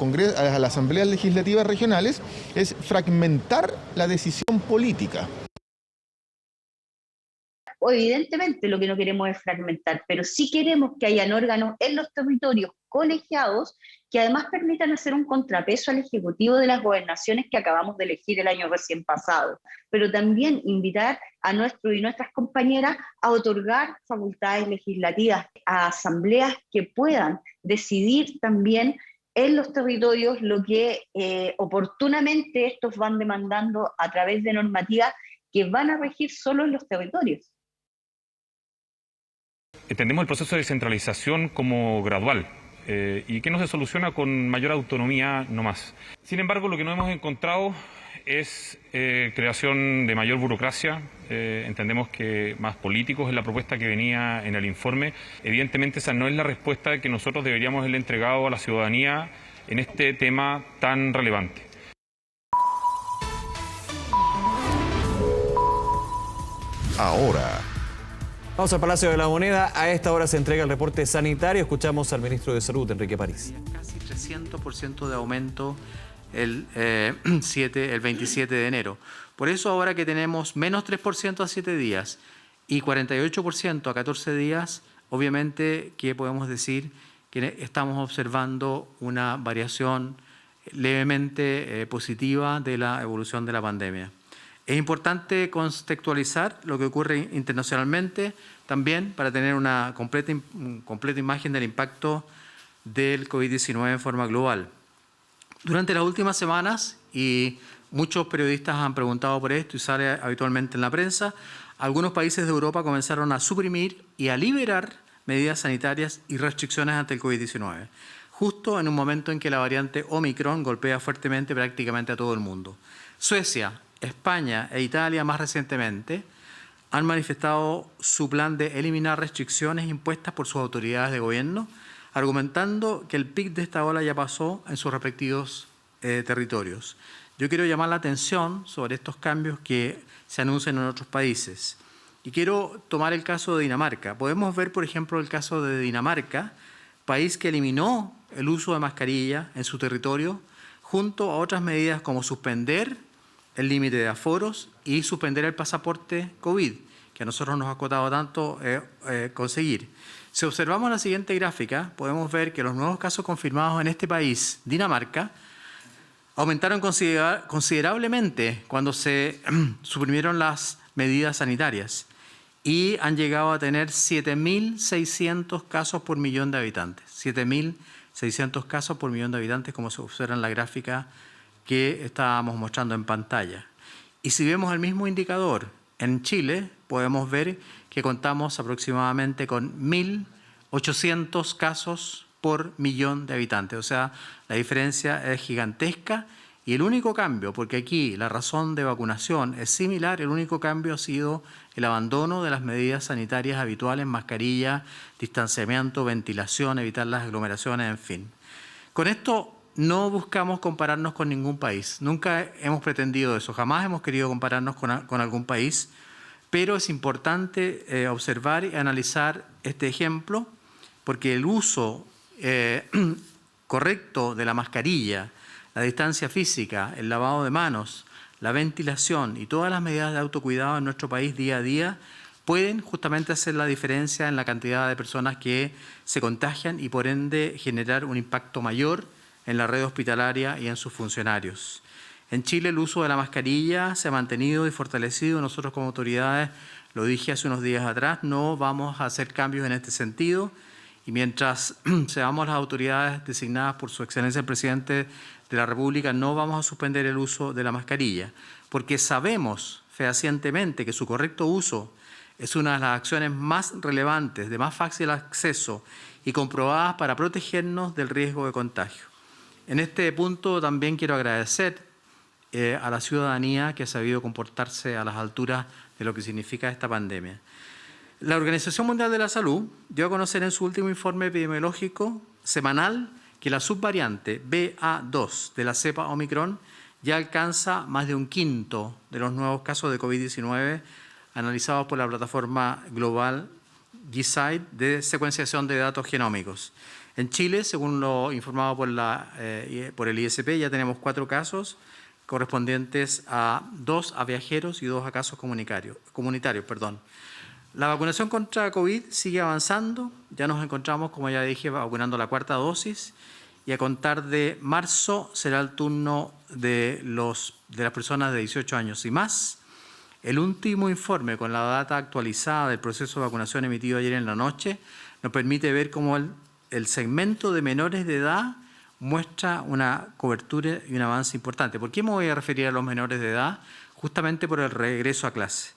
asambleas legislativas regionales es fragmentar la decisión política. Evidentemente lo que no queremos es fragmentar, pero sí queremos que hayan órganos en los territorios colegiados que además permitan hacer un contrapeso al Ejecutivo de las gobernaciones que acabamos de elegir el año recién pasado, pero también invitar a nuestros y nuestras compañeras a otorgar facultades legislativas a asambleas que puedan decidir también en los territorios lo que oportunamente estos van demandando a través de normativas que van a regir solo en los territorios. Entendemos el proceso de descentralización como gradual y que no se soluciona con mayor autonomía no más. Sin embargo, lo que no hemos encontrado es creación de mayor burocracia. Entendemos que más políticos es la propuesta que venía en el informe. Evidentemente esa no es la respuesta que nosotros deberíamos haberle entregado a la ciudadanía en este tema tan relevante. Ahora, vamos al Palacio de la Moneda. A esta hora se entrega el reporte sanitario. Escuchamos al ministro de Salud, Enrique París. Casi 300% de aumento el 27 de enero. Por eso ahora que tenemos menos 3% a 7 días y 48% a 14 días, obviamente que podemos decir que estamos observando una variación levemente positiva de la evolución de la pandemia. Es importante contextualizar lo que ocurre internacionalmente también para tener una completa imagen del impacto del COVID-19 en forma global. Durante las últimas semanas, y muchos periodistas han preguntado por esto y sale habitualmente en la prensa, algunos países de Europa comenzaron a suprimir y a liberar medidas sanitarias y restricciones ante el COVID-19, justo en un momento en que la variante Omicron golpea fuertemente prácticamente a todo el mundo. Suecia, España e Italia más recientemente han manifestado su plan de eliminar restricciones impuestas por sus autoridades de gobierno, argumentando que el pic de esta ola ya pasó en sus respectivos territorios. Yo quiero llamar la atención sobre estos cambios que se anuncian en otros países. Y quiero tomar el caso de Dinamarca. Podemos ver, por ejemplo, el caso de Dinamarca, país que eliminó el uso de mascarilla en su territorio, junto a otras medidas como suspender el límite de aforos y suspender el pasaporte COVID, que a nosotros nos ha costado tanto conseguir. Si observamos la siguiente gráfica, podemos ver que los nuevos casos confirmados en este país, Dinamarca, aumentaron considerablemente cuando se suprimieron las medidas sanitarias y han llegado a tener 7.600 casos por millón de habitantes. 7.600 casos por millón de habitantes, como se observa en la gráfica que estábamos mostrando en pantalla. Y si vemos el mismo indicador en Chile, podemos ver que contamos aproximadamente con 1.800 casos por millón de habitantes. O sea, la diferencia es gigantesca y el único cambio, porque aquí la razón de vacunación es similar, el único cambio ha sido el abandono de las medidas sanitarias habituales, mascarilla, distanciamiento, ventilación, evitar las aglomeraciones, en fin. Con esto no buscamos compararnos con ningún país. Nunca hemos pretendido eso. Jamás hemos querido compararnos con algún país. Pero es importante observar y analizar este ejemplo porque el uso correcto de la mascarilla, la distancia física, el lavado de manos, la ventilación y todas las medidas de autocuidado en nuestro país día a día pueden justamente hacer la diferencia en la cantidad de personas que se contagian y por ende generar un impacto mayor en la red hospitalaria y en sus funcionarios. En Chile el uso de la mascarilla se ha mantenido y fortalecido. Nosotros como autoridades, lo dije hace unos días atrás, no vamos a hacer cambios en este sentido. Y mientras seamos las autoridades designadas por Su Excelencia el Presidente de la República, no vamos a suspender el uso de la mascarilla, porque sabemos fehacientemente que su correcto uso es una de las acciones más relevantes, de más fácil acceso y comprobadas para protegernos del riesgo de contagio. En este punto también quiero agradecer a la ciudadanía que ha sabido comportarse a las alturas de lo que significa esta pandemia. La Organización Mundial de la Salud dio a conocer en su último informe epidemiológico semanal que la subvariante BA2 de la cepa Omicron ya alcanza más de un quinto de los nuevos casos de COVID-19 analizados por la plataforma global GSIDE de secuenciación de datos genómicos. En Chile, según lo informado por el ISP, ya tenemos 4 casos correspondientes a 2 a viajeros y 2 a casos comunitarios. La vacunación contra COVID sigue avanzando. Ya nos encontramos, como ya dije, vacunando la 4ª dosis y a contar de marzo será el turno de las personas de 18 años y más. El último informe con la data actualizada del proceso de vacunación emitido ayer en la noche nos permite ver cómo el segmento de menores de edad muestra una cobertura y un avance importante. ¿Por qué me voy a referir a los menores de edad? Justamente por el regreso a clase.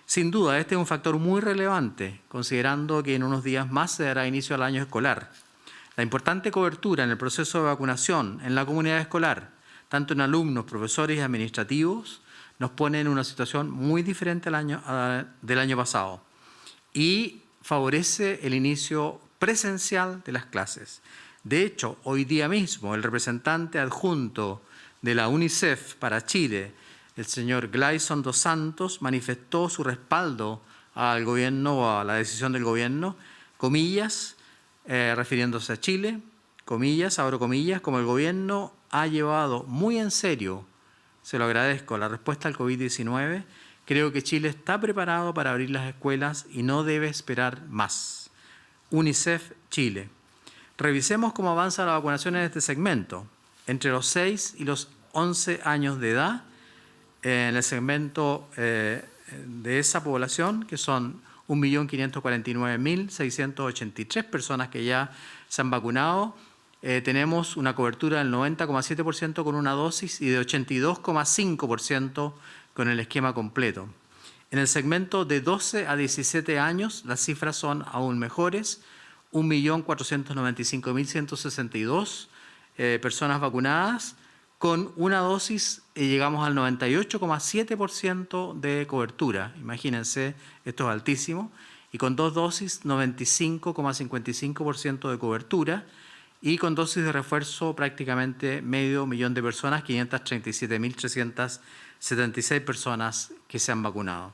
Sin duda, este es un factor muy relevante, considerando que en unos días más se dará inicio al año escolar. La importante cobertura en el proceso de vacunación en la comunidad escolar, tanto en alumnos, profesores y administrativos, nos pone en una situación muy diferente del año pasado y favorece el inicio presencial de las clases. De hecho, hoy día mismo el representante adjunto de la UNICEF para Chile, el señor Gleison dos Santos, manifestó su respaldo al gobierno o a la decisión del gobierno, comillas, refiriéndose a Chile, comillas, abro comillas, como el gobierno ha llevado muy en serio, se lo agradezco, la respuesta al COVID-19, creo que Chile está preparado para abrir las escuelas y no debe esperar más. UNICEF Chile. Revisemos cómo avanza la vacunación en este segmento. Entre los 6 y los 11 años de edad, en el segmento de esa población, que son 1.549.683 personas que ya se han vacunado, tenemos una cobertura del 90,7% con una dosis y de 82,5% con el esquema completo. En el segmento de 12 a 17 años, las cifras son aún mejores, 1.495.162 personas vacunadas. Con una dosis llegamos al 98,7% de cobertura. Imagínense, esto es altísimo. Y con 2 dosis, 95,55% de cobertura. Y con dosis de refuerzo, prácticamente 500.000 de personas, 537.376 personas que se han vacunado.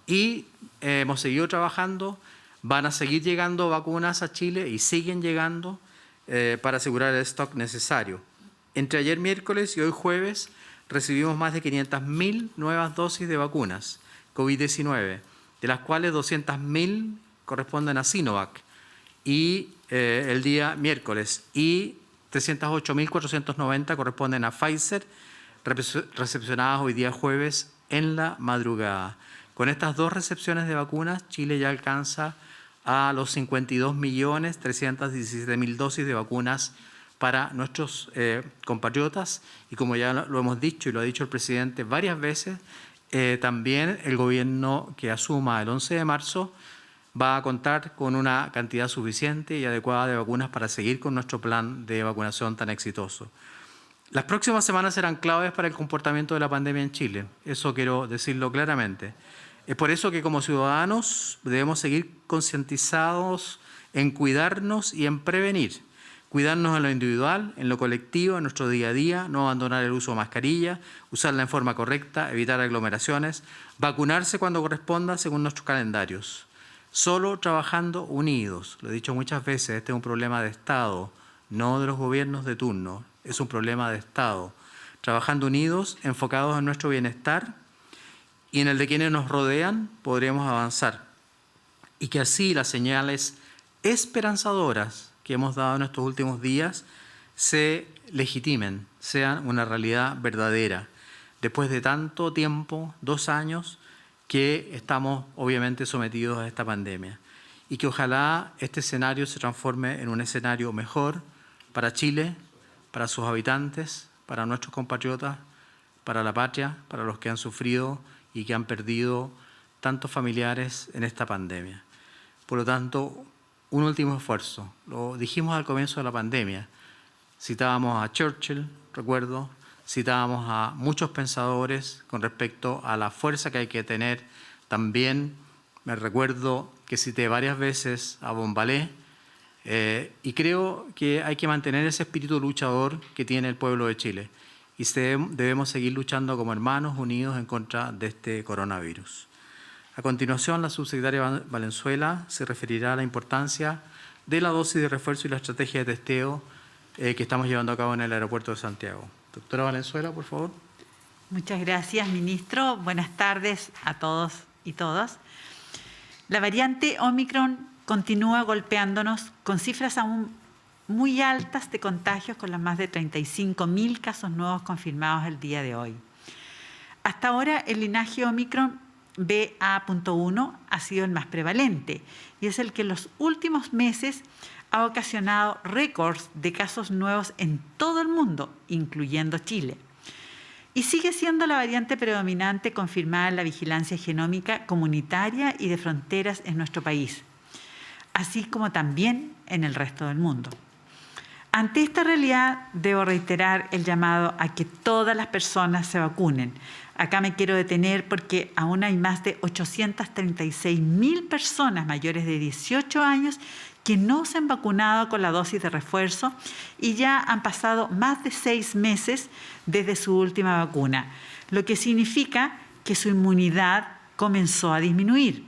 Y hemos seguido trabajando. Van a seguir llegando vacunas a Chile y siguen llegando para asegurar el stock necesario. Entre ayer miércoles y hoy jueves recibimos más de 500.000 nuevas dosis de vacunas COVID-19, de las cuales 200.000 corresponden a Sinovac y el día miércoles y 308.490 corresponden a Pfizer, recepcionadas hoy día jueves en la madrugada. Con estas 2 recepciones de vacunas, Chile ya alcanza a los 52.317.000 dosis de vacunas para nuestros compatriotas y como ya lo hemos dicho y lo ha dicho el presidente varias veces, también el gobierno que asuma el 11 de marzo va a contar con una cantidad suficiente y adecuada de vacunas para seguir con nuestro plan de vacunación tan exitoso. Las próximas semanas serán claves para el comportamiento de la pandemia en Chile, eso quiero decirlo claramente. Es por eso que como ciudadanos debemos seguir concientizados en cuidarnos y en prevenir. Cuidarnos en lo individual, en lo colectivo, en nuestro día a día, no abandonar el uso de mascarilla, usarla en forma correcta, evitar aglomeraciones, vacunarse cuando corresponda según nuestros calendarios. Solo trabajando unidos, lo he dicho muchas veces, este es un problema de Estado, no de los gobiernos de turno, es un problema de Estado. Trabajando unidos, enfocados en nuestro bienestar y en el de quienes nos rodean, podremos avanzar. Y que así las señales esperanzadoras que hemos dado en estos últimos días se legitimen, sean una realidad verdadera. después de tanto tiempo, 2 años, que estamos obviamente sometidos a esta pandemia. Y que ojalá este escenario se transforme en un escenario mejor para Chile, para sus habitantes, para nuestros compatriotas, para la patria, para los que han sufrido y que han perdido tantos familiares en esta pandemia. Por lo tanto, un último esfuerzo. Lo dijimos al comienzo de la pandemia. Citábamos a Churchill, recuerdo, citábamos a muchos pensadores con respecto a la fuerza que hay que tener. También me recuerdo que cité varias veces a Bombalé, y creo que hay que mantener ese espíritu luchador que tiene el pueblo de Chile. Y debemos seguir luchando como hermanos unidos en contra de este coronavirus. A continuación, la subsecretaria Valenzuela se referirá a la importancia de la dosis de refuerzo y la estrategia de testeo que estamos llevando a cabo en el aeropuerto de Santiago. Doctora Valenzuela, por favor. Muchas gracias, ministro. Buenas tardes a todos y todas. La variante Omicron continúa golpeándonos con cifras aún muy altas de contagios, con los más de 35.000 casos nuevos confirmados el día de hoy. Hasta ahora, el linaje Omicron BA.1 ha sido el más prevalente y es el que en los últimos meses ha ocasionado récords de casos nuevos en todo el mundo, incluyendo Chile. Y sigue siendo la variante predominante confirmada en la vigilancia genómica comunitaria y de fronteras en nuestro país, así como también en el resto del mundo. Ante esta realidad, debo reiterar el llamado a que todas las personas se vacunen. Acá me quiero detener porque aún hay más de 836.000 personas mayores de 18 años que no se han vacunado con la dosis de refuerzo y ya han pasado más de 6 meses desde su última vacuna, lo que significa que su inmunidad comenzó a disminuir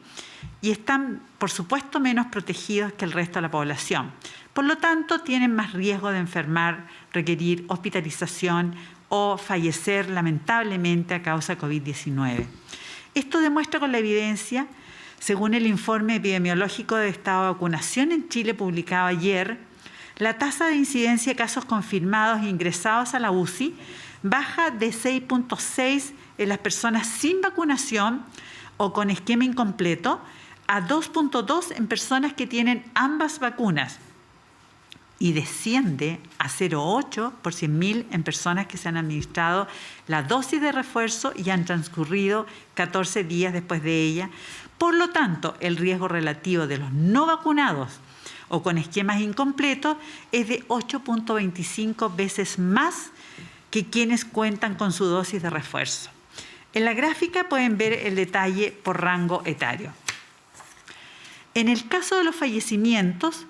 y están, por supuesto, menos protegidos que el resto de la población. Por lo tanto, tienen más riesgo de enfermar, requerir hospitalización o fallecer lamentablemente a causa de COVID-19. Esto demuestra con la evidencia, según el informe epidemiológico de estado de vacunación en Chile publicado ayer, la tasa de incidencia de casos confirmados e ingresados a la UCI baja de 6.6 en las personas sin vacunación o con esquema incompleto a 2.2 en personas que tienen ambas vacunas y desciende a 0.8 por 100.000 en personas que se han administrado la dosis de refuerzo y han transcurrido 14 días después de ella. Por lo tanto, el riesgo relativo de los no vacunados o con esquemas incompletos es de 8.25 veces más que quienes cuentan con su dosis de refuerzo. En la gráfica pueden ver el detalle por rango etario. En el caso de los fallecimientos,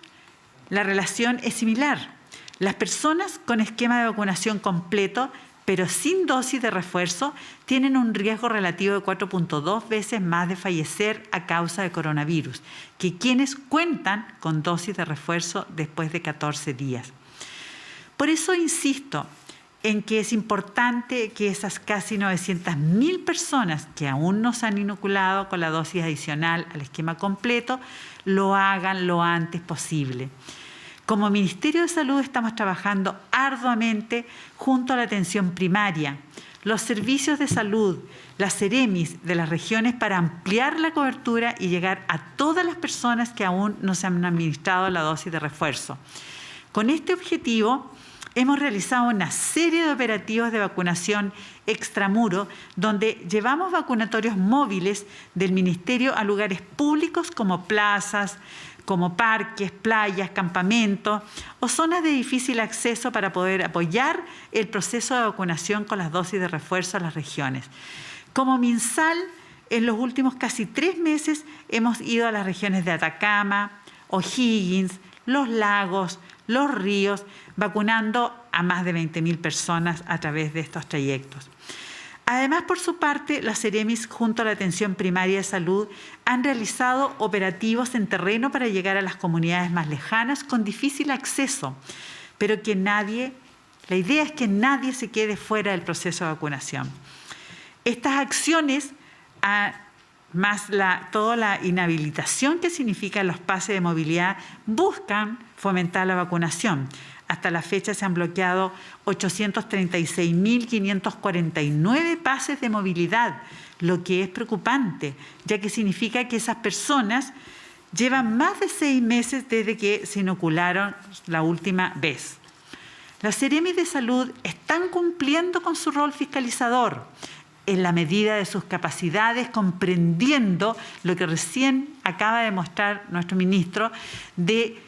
la relación es similar. Las personas con esquema de vacunación completo, pero sin dosis de refuerzo, tienen un riesgo relativo de 4.2 veces más de fallecer a causa de coronavirus que quienes cuentan con dosis de refuerzo después de 14 días. Por eso insisto en que es importante que esas casi 900.000 personas que aún no se han inoculado con la dosis adicional al esquema completo, lo hagan lo antes posible. Como Ministerio de Salud estamos trabajando arduamente junto a la atención primaria, los servicios de salud, las Ceremis de las regiones para ampliar la cobertura y llegar a todas las personas que aún no se han administrado la dosis de refuerzo. Con este objetivo, hemos realizado una serie de operativos de vacunación extramuro, donde llevamos vacunatorios móviles del Ministerio a lugares públicos como plazas, como parques, playas, campamentos o zonas de difícil acceso para poder apoyar el proceso de vacunación con las dosis de refuerzo a las regiones. Como MinSal, en los últimos casi 3 meses hemos ido a las regiones de Atacama, O'Higgins, Los Lagos, Los Ríos, vacunando a más de 20.000 personas a través de estos trayectos. Además, por su parte, las Ceremis, junto a la atención primaria de salud, han realizado operativos en terreno para llegar a las comunidades más lejanas con difícil acceso, pero la idea es que nadie se quede fuera del proceso de vacunación. Estas acciones, más toda la inhabilitación que significan los pases de movilidad, buscan fomentar la vacunación. hasta la fecha se han bloqueado 836.549 pases de movilidad, lo que es preocupante, ya que significa que esas personas llevan más de 6 meses desde que se inocularon la última vez. Las Seremi de Salud están cumpliendo con su rol fiscalizador en la medida de sus capacidades, comprendiendo lo que recién acaba de mostrar nuestro ministro de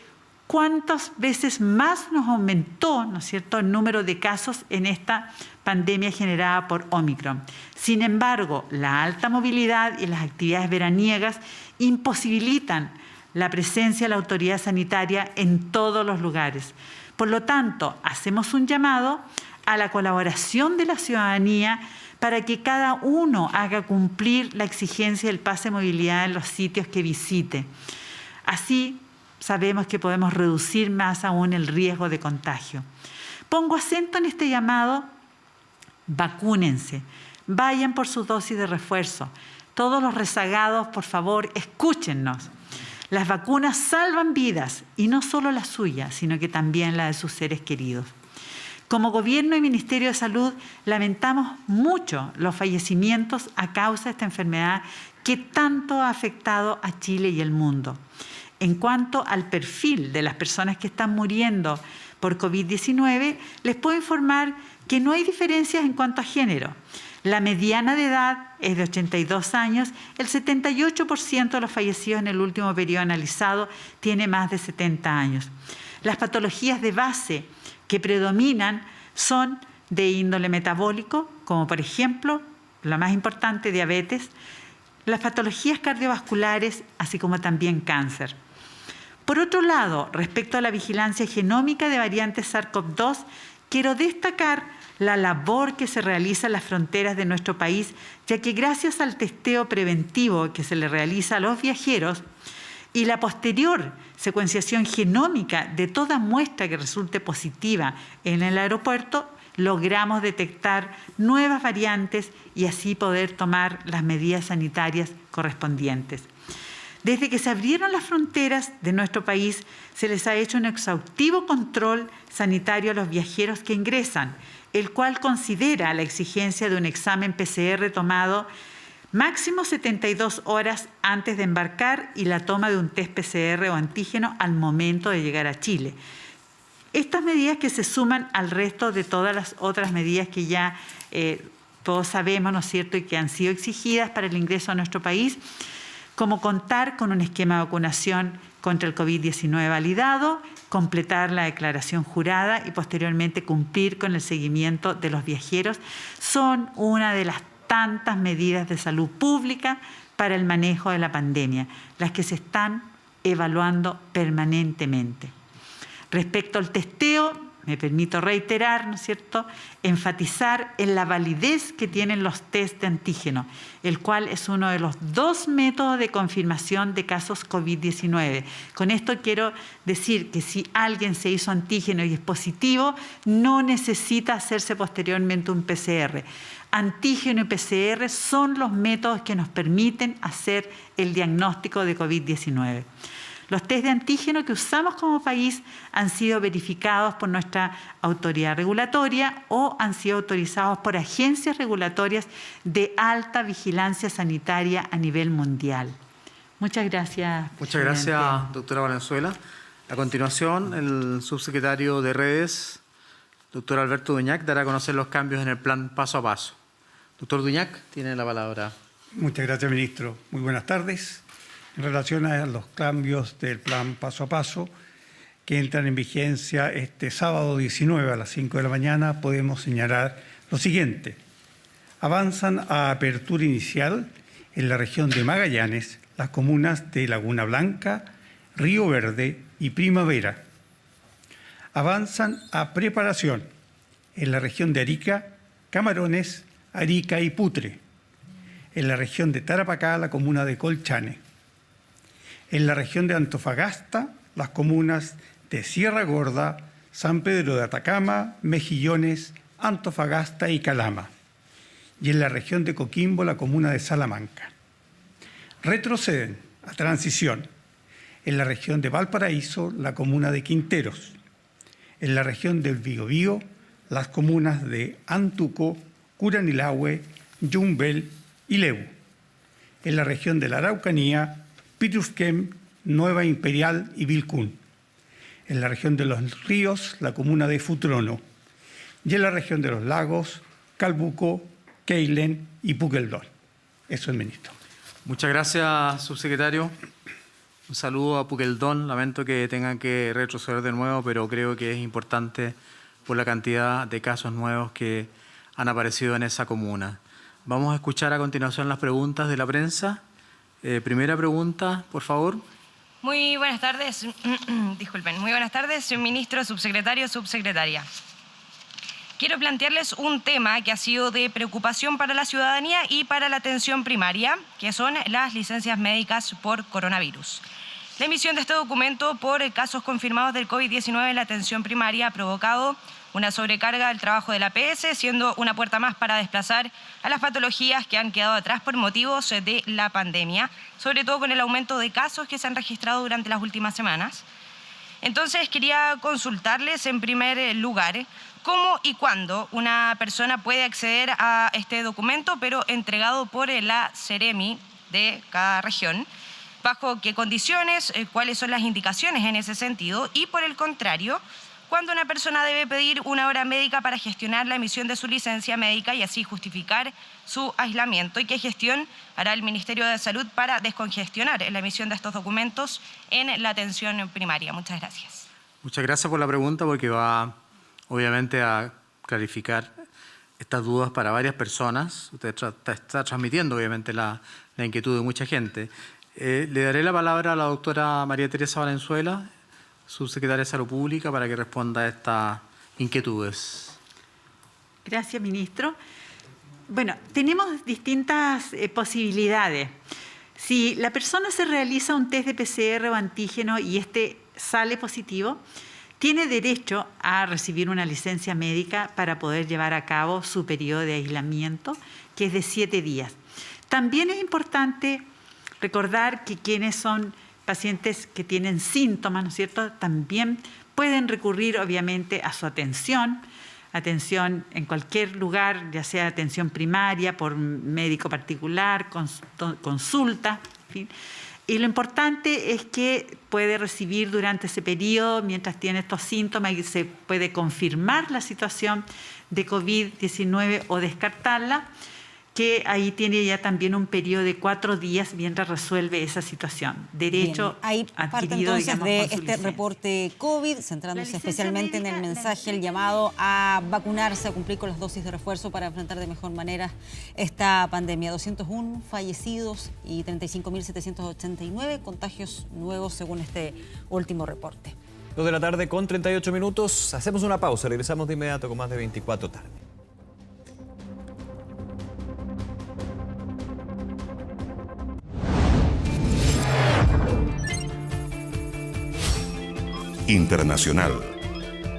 cuántas veces más nos aumentó, ¿no es cierto?, el número de casos en esta pandemia generada por Omicron. Sin embargo, la alta movilidad y las actividades veraniegas imposibilitan la presencia de la autoridad sanitaria en todos los lugares. Por lo tanto, hacemos un llamado a la colaboración de la ciudadanía para que cada uno haga cumplir la exigencia del pase de movilidad en los sitios que visite. Así sabemos que podemos reducir más aún el riesgo de contagio. Pongo acento en este llamado: vacúnense, vayan por su dosis de refuerzo. Todos los rezagados, por favor, escúchennos. Las vacunas salvan vidas, y no solo la suya, sino que también la de sus seres queridos. Como Gobierno y Ministerio de Salud, lamentamos mucho los fallecimientos a causa de esta enfermedad que tanto ha afectado a Chile y el mundo. En cuanto al perfil de las personas que están muriendo por COVID-19, les puedo informar que no hay diferencias en cuanto a género. La mediana de edad es de 82 años, el 78% de los fallecidos en el último periodo analizado tiene más de 70 años. Las patologías de base que predominan son de índole metabólico, como por ejemplo, la más importante, diabetes, las patologías cardiovasculares, así como también cáncer. Por otro lado, respecto a la vigilancia genómica de variantes SARS-CoV-2, quiero destacar la labor que se realiza en las fronteras de nuestro país, ya que gracias al testeo preventivo que se le realiza a los viajeros y la posterior secuenciación genómica de toda muestra que resulte positiva en el aeropuerto, logramos detectar nuevas variantes y así poder tomar las medidas sanitarias correspondientes. Desde que se abrieron las fronteras de nuestro país, se les ha hecho un exhaustivo control sanitario a los viajeros que ingresan, el cual considera la exigencia de un examen PCR tomado máximo 72 horas antes de embarcar y la toma de un test PCR o antígeno al momento de llegar a Chile. Estas medidas que se suman al resto de todas las otras medidas que ya todos sabemos, ¿no es cierto?, y que han sido exigidas para el ingreso a nuestro país, como contar con un esquema de vacunación contra el COVID-19 validado, completar la declaración jurada y posteriormente cumplir con el seguimiento de los viajeros, son una de las tantas medidas de salud pública para el manejo de la pandemia, las que se están evaluando permanentemente. Respecto al testeo, me permito reiterar, ¿no es cierto?, enfatizar en la validez que tienen los test de antígeno, el cual es uno de los 2 métodos de confirmación de casos COVID-19. Con esto quiero decir que si alguien se hizo antígeno y es positivo, no necesita hacerse posteriormente un PCR. Antígeno y PCR son los métodos que nos permiten hacer el diagnóstico de COVID-19. Los test de antígeno que usamos como país han sido verificados por nuestra autoridad regulatoria o han sido autorizados por agencias regulatorias de alta vigilancia sanitaria a nivel mundial. Muchas gracias. Muchas gracias, doctora Valenzuela. A continuación, el subsecretario de Redes, doctor Alberto Duñac, dará a conocer los cambios en el plan paso a paso. Doctor Duñac, tiene la palabra. Muchas gracias, ministro. Muy buenas tardes. En relación a los cambios del plan paso a paso que entran en vigencia este sábado 19 a las 5 de la mañana, podemos señalar lo siguiente. Avanzan a apertura inicial en la región de Magallanes las comunas de Laguna Blanca, Río Verde y Primavera. Avanzan a preparación en la región de Arica, Camarones, Arica y Putre. En la región de Tarapacá, la comuna de Colchane. En la región de Antofagasta, las comunas de Sierra Gorda, San Pedro de Atacama, Mejillones, Antofagasta y Calama. Y en la región de Coquimbo, la comuna de Salamanca. Retroceden a transición en la región de Valparaíso, la comuna de Quinteros. En la región del Biobío, las comunas de Antuco, Curanilahue, Yumbel y Lebu. En la región de la Araucanía, Pitrusquem, Nueva Imperial y Vilcún. En la región de los ríos, la comuna de Futrono. Y en la región de los lagos, Calbuco, Keilen y Pukeldón. Eso es, ministro. Muchas gracias, subsecretario. Un saludo a Pukeldón. Lamento que tengan que retroceder de nuevo, pero creo que es importante por la cantidad de casos nuevos que han aparecido en esa comuna. Vamos a escuchar a continuación las preguntas de la prensa. Primera pregunta, por favor. Muy buenas tardes. Disculpen. Muy buenas tardes, señor ministro, subsecretario, subsecretaria. Quiero plantearles un tema que ha sido de preocupación para la ciudadanía y para la atención primaria, que son las licencias médicas por coronavirus. La emisión de este documento por casos confirmados del COVID-19 en la atención primaria ha provocado una sobrecarga del trabajo del APS, siendo una puerta más para desplazar a las patologías que han quedado atrás por motivos de la pandemia, sobre todo con el aumento de casos que se han registrado durante las últimas semanas. Entonces, quería consultarles en primer lugar cómo y cuándo una persona puede acceder a este documento, pero entregado por la Seremi de cada región, bajo qué condiciones, cuáles son las indicaciones en ese sentido, y por el contrario, cuándo una persona debe pedir una hora médica para gestionar la emisión de su licencia médica y así justificar su aislamiento, y qué gestión hará el Ministerio de Salud para descongestionar la emisión de estos documentos en la atención primaria. Muchas gracias. Muchas gracias por la pregunta, porque va obviamente a clarificar estas dudas para varias personas. Usted está transmitiendo obviamente la inquietud de mucha gente. Le daré la palabra a la doctora María Teresa Valenzuela, subsecretaria de Salud Pública, para que responda a estas inquietudes. Gracias, ministro. Bueno, tenemos distintas posibilidades. Si la persona se realiza un test de PCR o antígeno y este sale positivo, tiene derecho a recibir una licencia médica para poder llevar a cabo su periodo de aislamiento, que es de 7 días. También es importante recordar que quienes son pacientes que tienen síntomas, ¿no es cierto?, también pueden recurrir obviamente a su atención en cualquier lugar, ya sea atención primaria, por médico particular, consulta, en fin. Y lo importante es que puede recibir durante ese periodo, mientras tiene estos síntomas y se puede confirmar la situación de COVID-19 o descartarla, que ahí tiene ya también un periodo de 4 días mientras resuelve esa situación. Derecho ahí parte adquirido, entonces digamos, de con su este licencia. reporte COVID, centrándose especialmente en el mensaje, el llamado a vacunarse, a cumplir con las dosis de refuerzo para enfrentar de mejor manera esta pandemia. 201 fallecidos y 35.789 contagios nuevos según este último reporte. 2 de la tarde con 38 minutos. Hacemos una pausa, regresamos de inmediato con más de 24 tarde. Internacional.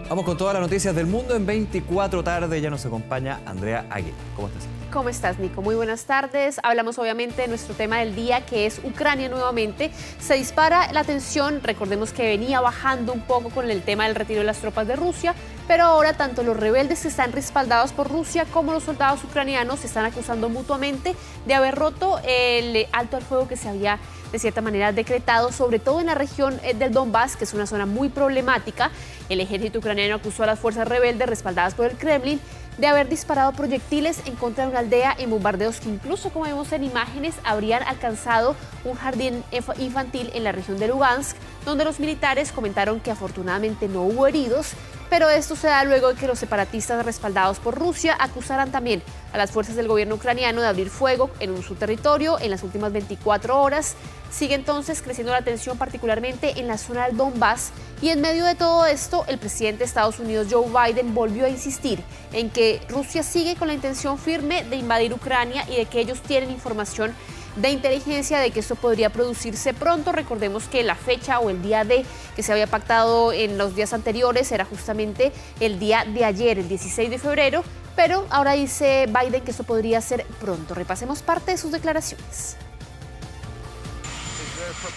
Vamos con todas las noticias del mundo en 24 tarde. Ya nos acompaña Andrea Aguirre. ¿Cómo estás? ¿Cómo estás, Nico? Muy buenas tardes. Hablamos obviamente de nuestro tema del día, que es Ucrania nuevamente. Se dispara la tensión. Recordemos que venía bajando un poco con el tema del retiro de las tropas de Rusia, pero ahora tanto los rebeldes que están respaldados por Rusia como los soldados ucranianos se están acusando mutuamente de haber roto el alto al fuego que se había de cierta manera decretado, sobre todo en la región del Donbass, que es una zona muy problemática. El ejército ucraniano acusó a las fuerzas rebeldes respaldadas por el Kremlin de haber disparado proyectiles en contra de una aldea en bombardeos que incluso, como vemos en imágenes, habrían alcanzado un jardín infantil en la región de Lugansk, donde los militares comentaron que afortunadamente no hubo heridos, pero esto se da luego de que los separatistas respaldados por Rusia acusaran también a las fuerzas del gobierno ucraniano de abrir fuego en su territorio en las últimas 24 horas. Sigue entonces creciendo la tensión, particularmente en la zona del Donbass, y en medio de todo esto, el presidente de Estados Unidos, Joe Biden, volvió a insistir en que Rusia sigue con la intención firme de invadir Ucrania y de que ellos tienen información de inteligencia de que esto podría producirse pronto. Recordemos que la fecha o el día D que se había pactado en los días anteriores era justamente el día de ayer, el 16 de febrero, pero ahora dice Biden que esto podría ser pronto. Repasemos parte de sus declaraciones.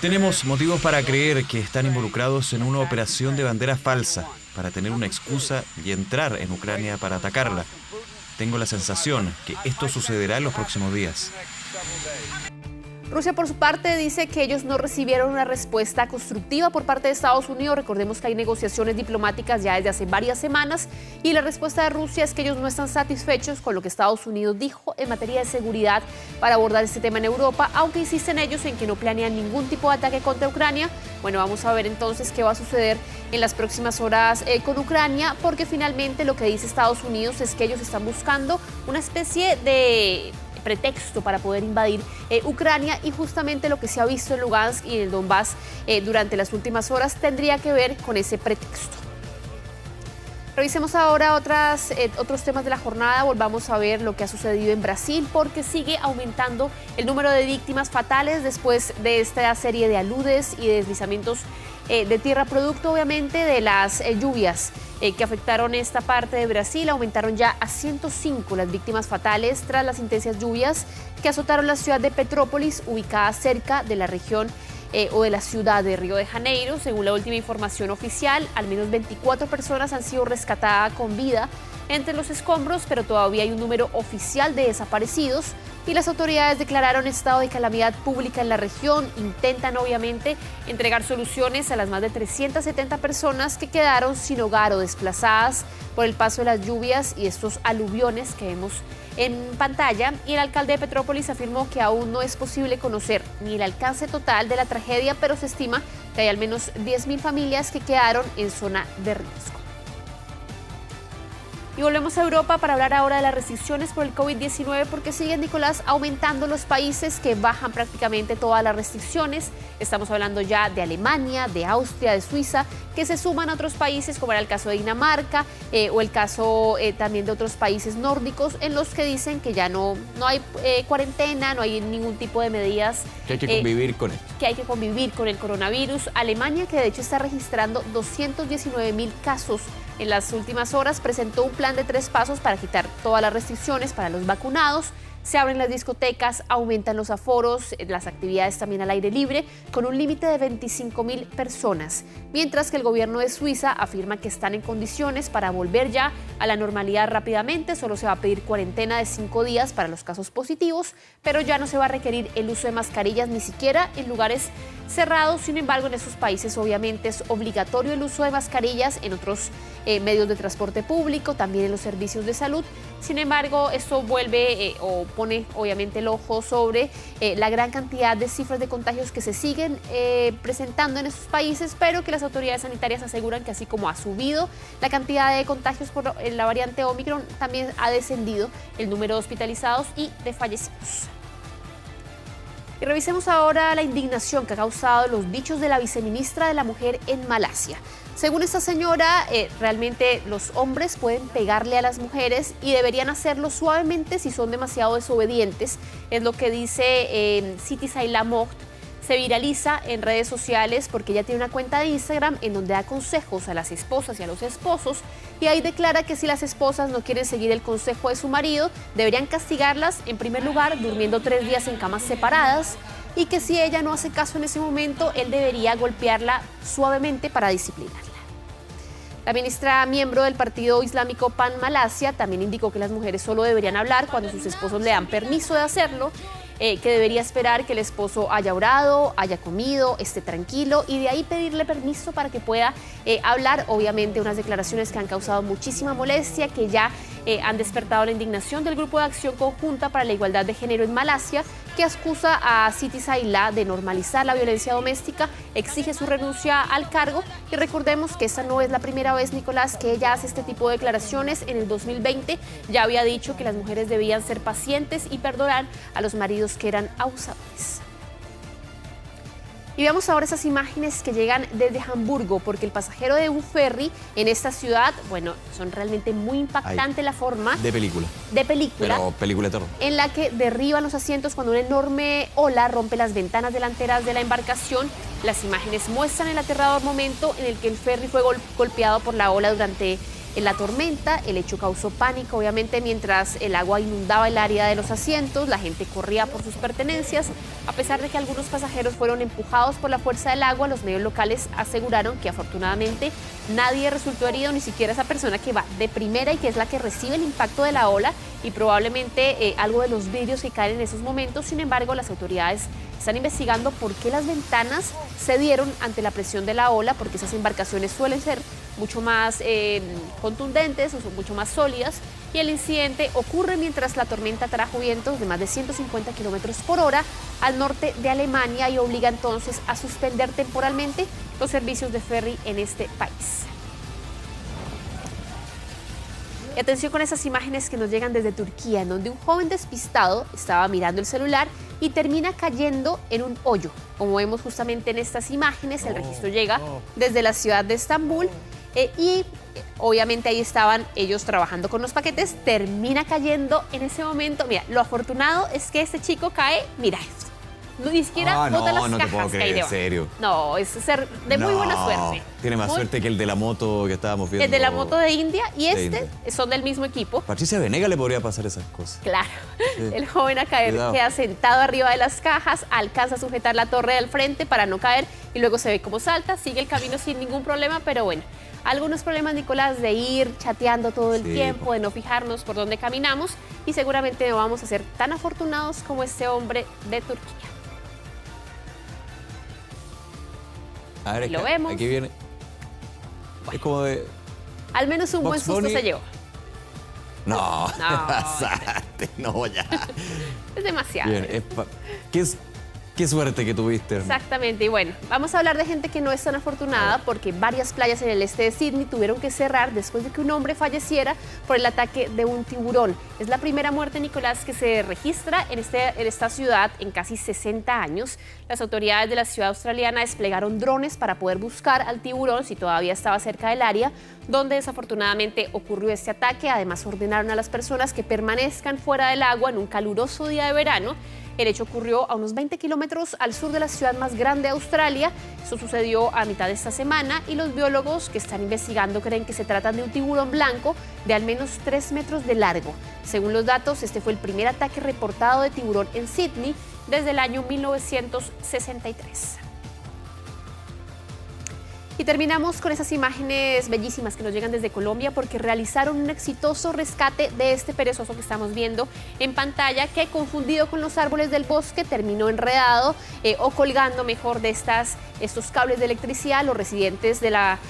Tenemos motivos para creer que están involucrados en una operación de bandera falsa. para tener una excusa y entrar en Ucrania para atacarla. Tengo la sensación que esto sucederá en los próximos días. Rusia, por su parte, dice que ellos no recibieron una respuesta constructiva por parte de Estados Unidos. Recordemos que hay negociaciones diplomáticas ya desde hace varias semanas y la respuesta de Rusia es que ellos no están satisfechos con lo que Estados Unidos dijo en materia de seguridad para abordar este tema en Europa, aunque insisten ellos en que no planean ningún tipo de ataque contra Ucrania. Bueno, vamos a ver entonces qué va a suceder en las próximas horas con Ucrania, porque finalmente lo que dice Estados Unidos es que ellos están buscando una especie de pretexto para poder invadir Ucrania, y justamente lo que se ha visto en Lugansk y en el Donbass durante las últimas horas tendría que ver con ese pretexto. Revisemos ahora otros temas de la jornada. Volvamos a ver lo que ha sucedido en Brasil, porque sigue aumentando el número de víctimas fatales después de esta serie de aludes y de deslizamientos de tierra, producto obviamente de las lluvias que afectaron esta parte de Brasil. Aumentaron ya a 105 las víctimas fatales tras las intensas lluvias que azotaron la ciudad de Petrópolis, ubicada cerca de la región o de la ciudad de Río de Janeiro. Según la última información oficial, al menos 24 personas han sido rescatadas con vida entre los escombros, pero todavía hay un número oficial de desaparecidos y las autoridades declararon estado de calamidad pública en la región. Intentan obviamente entregar soluciones a las más de 370 personas que quedaron sin hogar o desplazadas por el paso de las lluvias y estos aluviones que vemos en pantalla. Y el alcalde de Petrópolis afirmó que aún no es posible conocer ni el alcance total de la tragedia, pero se estima que hay al menos 10.000 familias que quedaron en zona de riesgo. Y volvemos a Europa para hablar ahora de las restricciones por el COVID-19, porque siguen, Nicolás, aumentando los países que bajan prácticamente todas las restricciones. Estamos hablando ya de Alemania, de Austria, de Suiza, que se suman a otros países, como era el caso de Dinamarca o el caso también de otros países nórdicos, en los que dicen que ya no hay cuarentena, no hay ningún tipo de medidas. Que hay que convivir con esto. Que hay que convivir con el coronavirus. Alemania, que de hecho está registrando 219.000 casos en las últimas horas, presentó un plan de 3 pasos para quitar todas las restricciones para los vacunados. Se abren las discotecas, aumentan los aforos, las actividades también al aire libre, con un límite de 25.000 personas. Mientras que el gobierno de Suiza afirma que están en condiciones para volver ya a la normalidad rápidamente. Solo se va a pedir cuarentena de 5 días para los casos positivos, pero ya no se va a requerir el uso de mascarillas ni siquiera en lugares cerrados. Sin embargo, en esos países obviamente es obligatorio el uso de mascarillas en otros medios de transporte público, también en los servicios de salud. Sin embargo, esto vuelve o pone obviamente el ojo sobre la gran cantidad de cifras de contagios que se siguen presentando en esos países, pero que las autoridades sanitarias aseguran que así como ha subido la cantidad de contagios por la variante Omicron, también ha descendido el número de hospitalizados y de fallecidos. Y revisemos ahora la indignación que ha causado los dichos de la viceministra de la Mujer en Malasia. Según esta señora, realmente los hombres pueden pegarle a las mujeres y deberían hacerlo suavemente si son demasiado desobedientes. Es lo que dice Siti Saila Moht. Se viraliza en redes sociales porque ella tiene una cuenta de Instagram en donde da consejos a las esposas y a los esposos, y ahí declara que si las esposas no quieren seguir el consejo de su marido, deberían castigarlas en primer lugar durmiendo 3 días en camas separadas, y que si ella no hace caso en ese momento, él debería golpearla suavemente para disciplinarla. La ministra miembro del partido islámico PAN Malasia también indicó que las mujeres solo deberían hablar cuando sus esposos le dan permiso de hacerlo, que debería esperar que el esposo haya orado, haya comido, esté tranquilo y de ahí pedirle permiso para que pueda hablar. Obviamente unas declaraciones que han causado muchísima molestia, que ya han despertado la indignación del Grupo de Acción Conjunta para la Igualdad de Género en Malasia, que acusa a Siti Saila de normalizar la violencia doméstica, exige su renuncia al cargo. Y recordemos que esta no es la primera vez, Nicolás, que ella hace este tipo de declaraciones. En el 2020 ya había dicho que las mujeres debían ser pacientes y perdonar a los maridos que eran abusadores. Y veamos ahora esas imágenes que llegan desde Hamburgo, porque el pasajero de un ferry en esta ciudad, bueno, son realmente muy impactantes la forma. De película. De película. Pero película de terror. En la que derriban los asientos cuando una enorme ola rompe las ventanas delanteras de la embarcación. Las imágenes muestran el aterrador momento en el que el ferry fue golpeado por la ola durante en la tormenta. El hecho causó pánico, obviamente, mientras el agua inundaba el área de los asientos, la gente corría por sus pertenencias. A pesar de que algunos pasajeros fueron empujados por la fuerza del agua, los medios locales aseguraron que afortunadamente nadie resultó herido, ni siquiera esa persona que va de primera y que es la que recibe el impacto de la ola y probablemente algo de los vidrios que caen en esos momentos. Sin embargo, las autoridades están investigando por qué las ventanas cedieron ante la presión de la ola, porque esas embarcaciones suelen ser mucho más contundentes o son mucho más sólidas, y el incidente ocurre mientras la tormenta trajo vientos de más de 150 kilómetros por hora al norte de Alemania y obliga entonces a suspender temporalmente los servicios de ferry en este país. Y atención con esas imágenes que nos llegan desde Turquía, en donde un joven despistado estaba mirando el celular y termina cayendo en un hoyo. Como vemos justamente en estas imágenes, el registro llega desde la ciudad de Estambul y obviamente ahí estaban ellos trabajando con los paquetes, termina cayendo en ese momento. Mira, lo afortunado es que este chico cae, mira esto. Ni siquiera bota las no cajas te puedo que hay creer, en debajo. serio. No, es ser de muy buena suerte. Tiene más suerte que el de la moto que estábamos viendo. El de la moto de India y de India. son del mismo equipo. Patricia Venegas le podría pasar esas cosas. Claro, Sí. el joven a caer Cuidado. queda sentado arriba de las cajas, alcanza a sujetar la torre del frente para no caer y luego se ve cómo salta, sigue el camino sin ningún problema, pero bueno, algunos problemas, Nicolás, de ir chateando todo el tiempo, de no fijarnos por dónde caminamos y seguramente no vamos a ser tan afortunados como este hombre de Turquía. A ver, Lo vemos. Aquí viene. Es como de. Al menos un buen Bugs susto Bunny. se llevó. No, No, pasaste. No, ya. Es demasiado. Bien, qué suerte que tuviste, hermano. Exactamente, y bueno, vamos a hablar de gente que no es tan afortunada porque varias playas en el este de Sydney tuvieron que cerrar después de que un hombre falleciera por el ataque de un tiburón. Es la primera muerte, Nicolás, que se registra en esta ciudad en casi 60 años. Las autoridades de la ciudad australiana desplegaron drones para poder buscar al tiburón si todavía estaba cerca del área donde desafortunadamente ocurrió este ataque. Además, ordenaron a las personas que permanezcan fuera del agua en un caluroso día de verano. El hecho ocurrió a unos 20 kilómetros al sur de la ciudad más grande de Australia. Eso sucedió a mitad de esta semana y los biólogos que están investigando creen que se trata de un tiburón blanco de al menos 3 metros de largo. Según los datos, este fue el primer ataque reportado de tiburón en Sydney desde el año 1963. Y terminamos con esas imágenes bellísimas que nos llegan desde Colombia porque realizaron un exitoso rescate de este perezoso que estamos viendo en pantalla, que confundido con los árboles del bosque terminó enredado o colgando mejor de estos cables de electricidad. Los residentes de la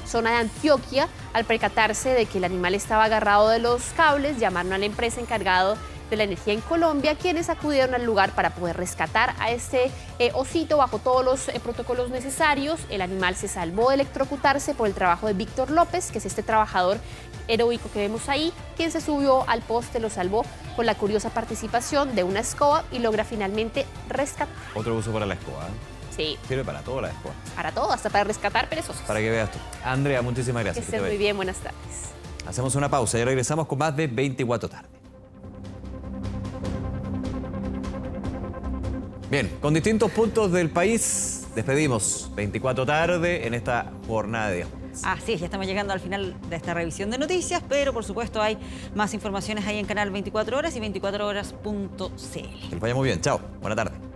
zona de Antioquia, al percatarse de que el animal estaba agarrado de los cables, llamaron a la empresa encargada de la energía en Colombia, quienes acudieron al lugar para poder rescatar a este osito bajo todos los protocolos necesarios. El animal se salvó de electrocutarse por el trabajo de Víctor López, que es este trabajador heroico que vemos ahí, quien se subió al poste, lo salvó con la curiosa participación de una escoba y logra finalmente rescatar. Otro uso para la escoba. ¿eh? Sí. Sirve para todo la escoba. Para todo, hasta para rescatar perezosos. Para que veas tú. Andrea, muchísimas gracias. Que estés muy bien, buenas tardes. Hacemos una pausa y regresamos con más de 24 tarde. Bien, con distintos puntos del país despedimos 24 tarde en esta jornada de día. Así es, ya estamos llegando al final de esta revisión de noticias, pero por supuesto hay más informaciones ahí en Canal 24 Horas y 24horas.cl. Que les vaya muy bien. Chao. Buena tarde.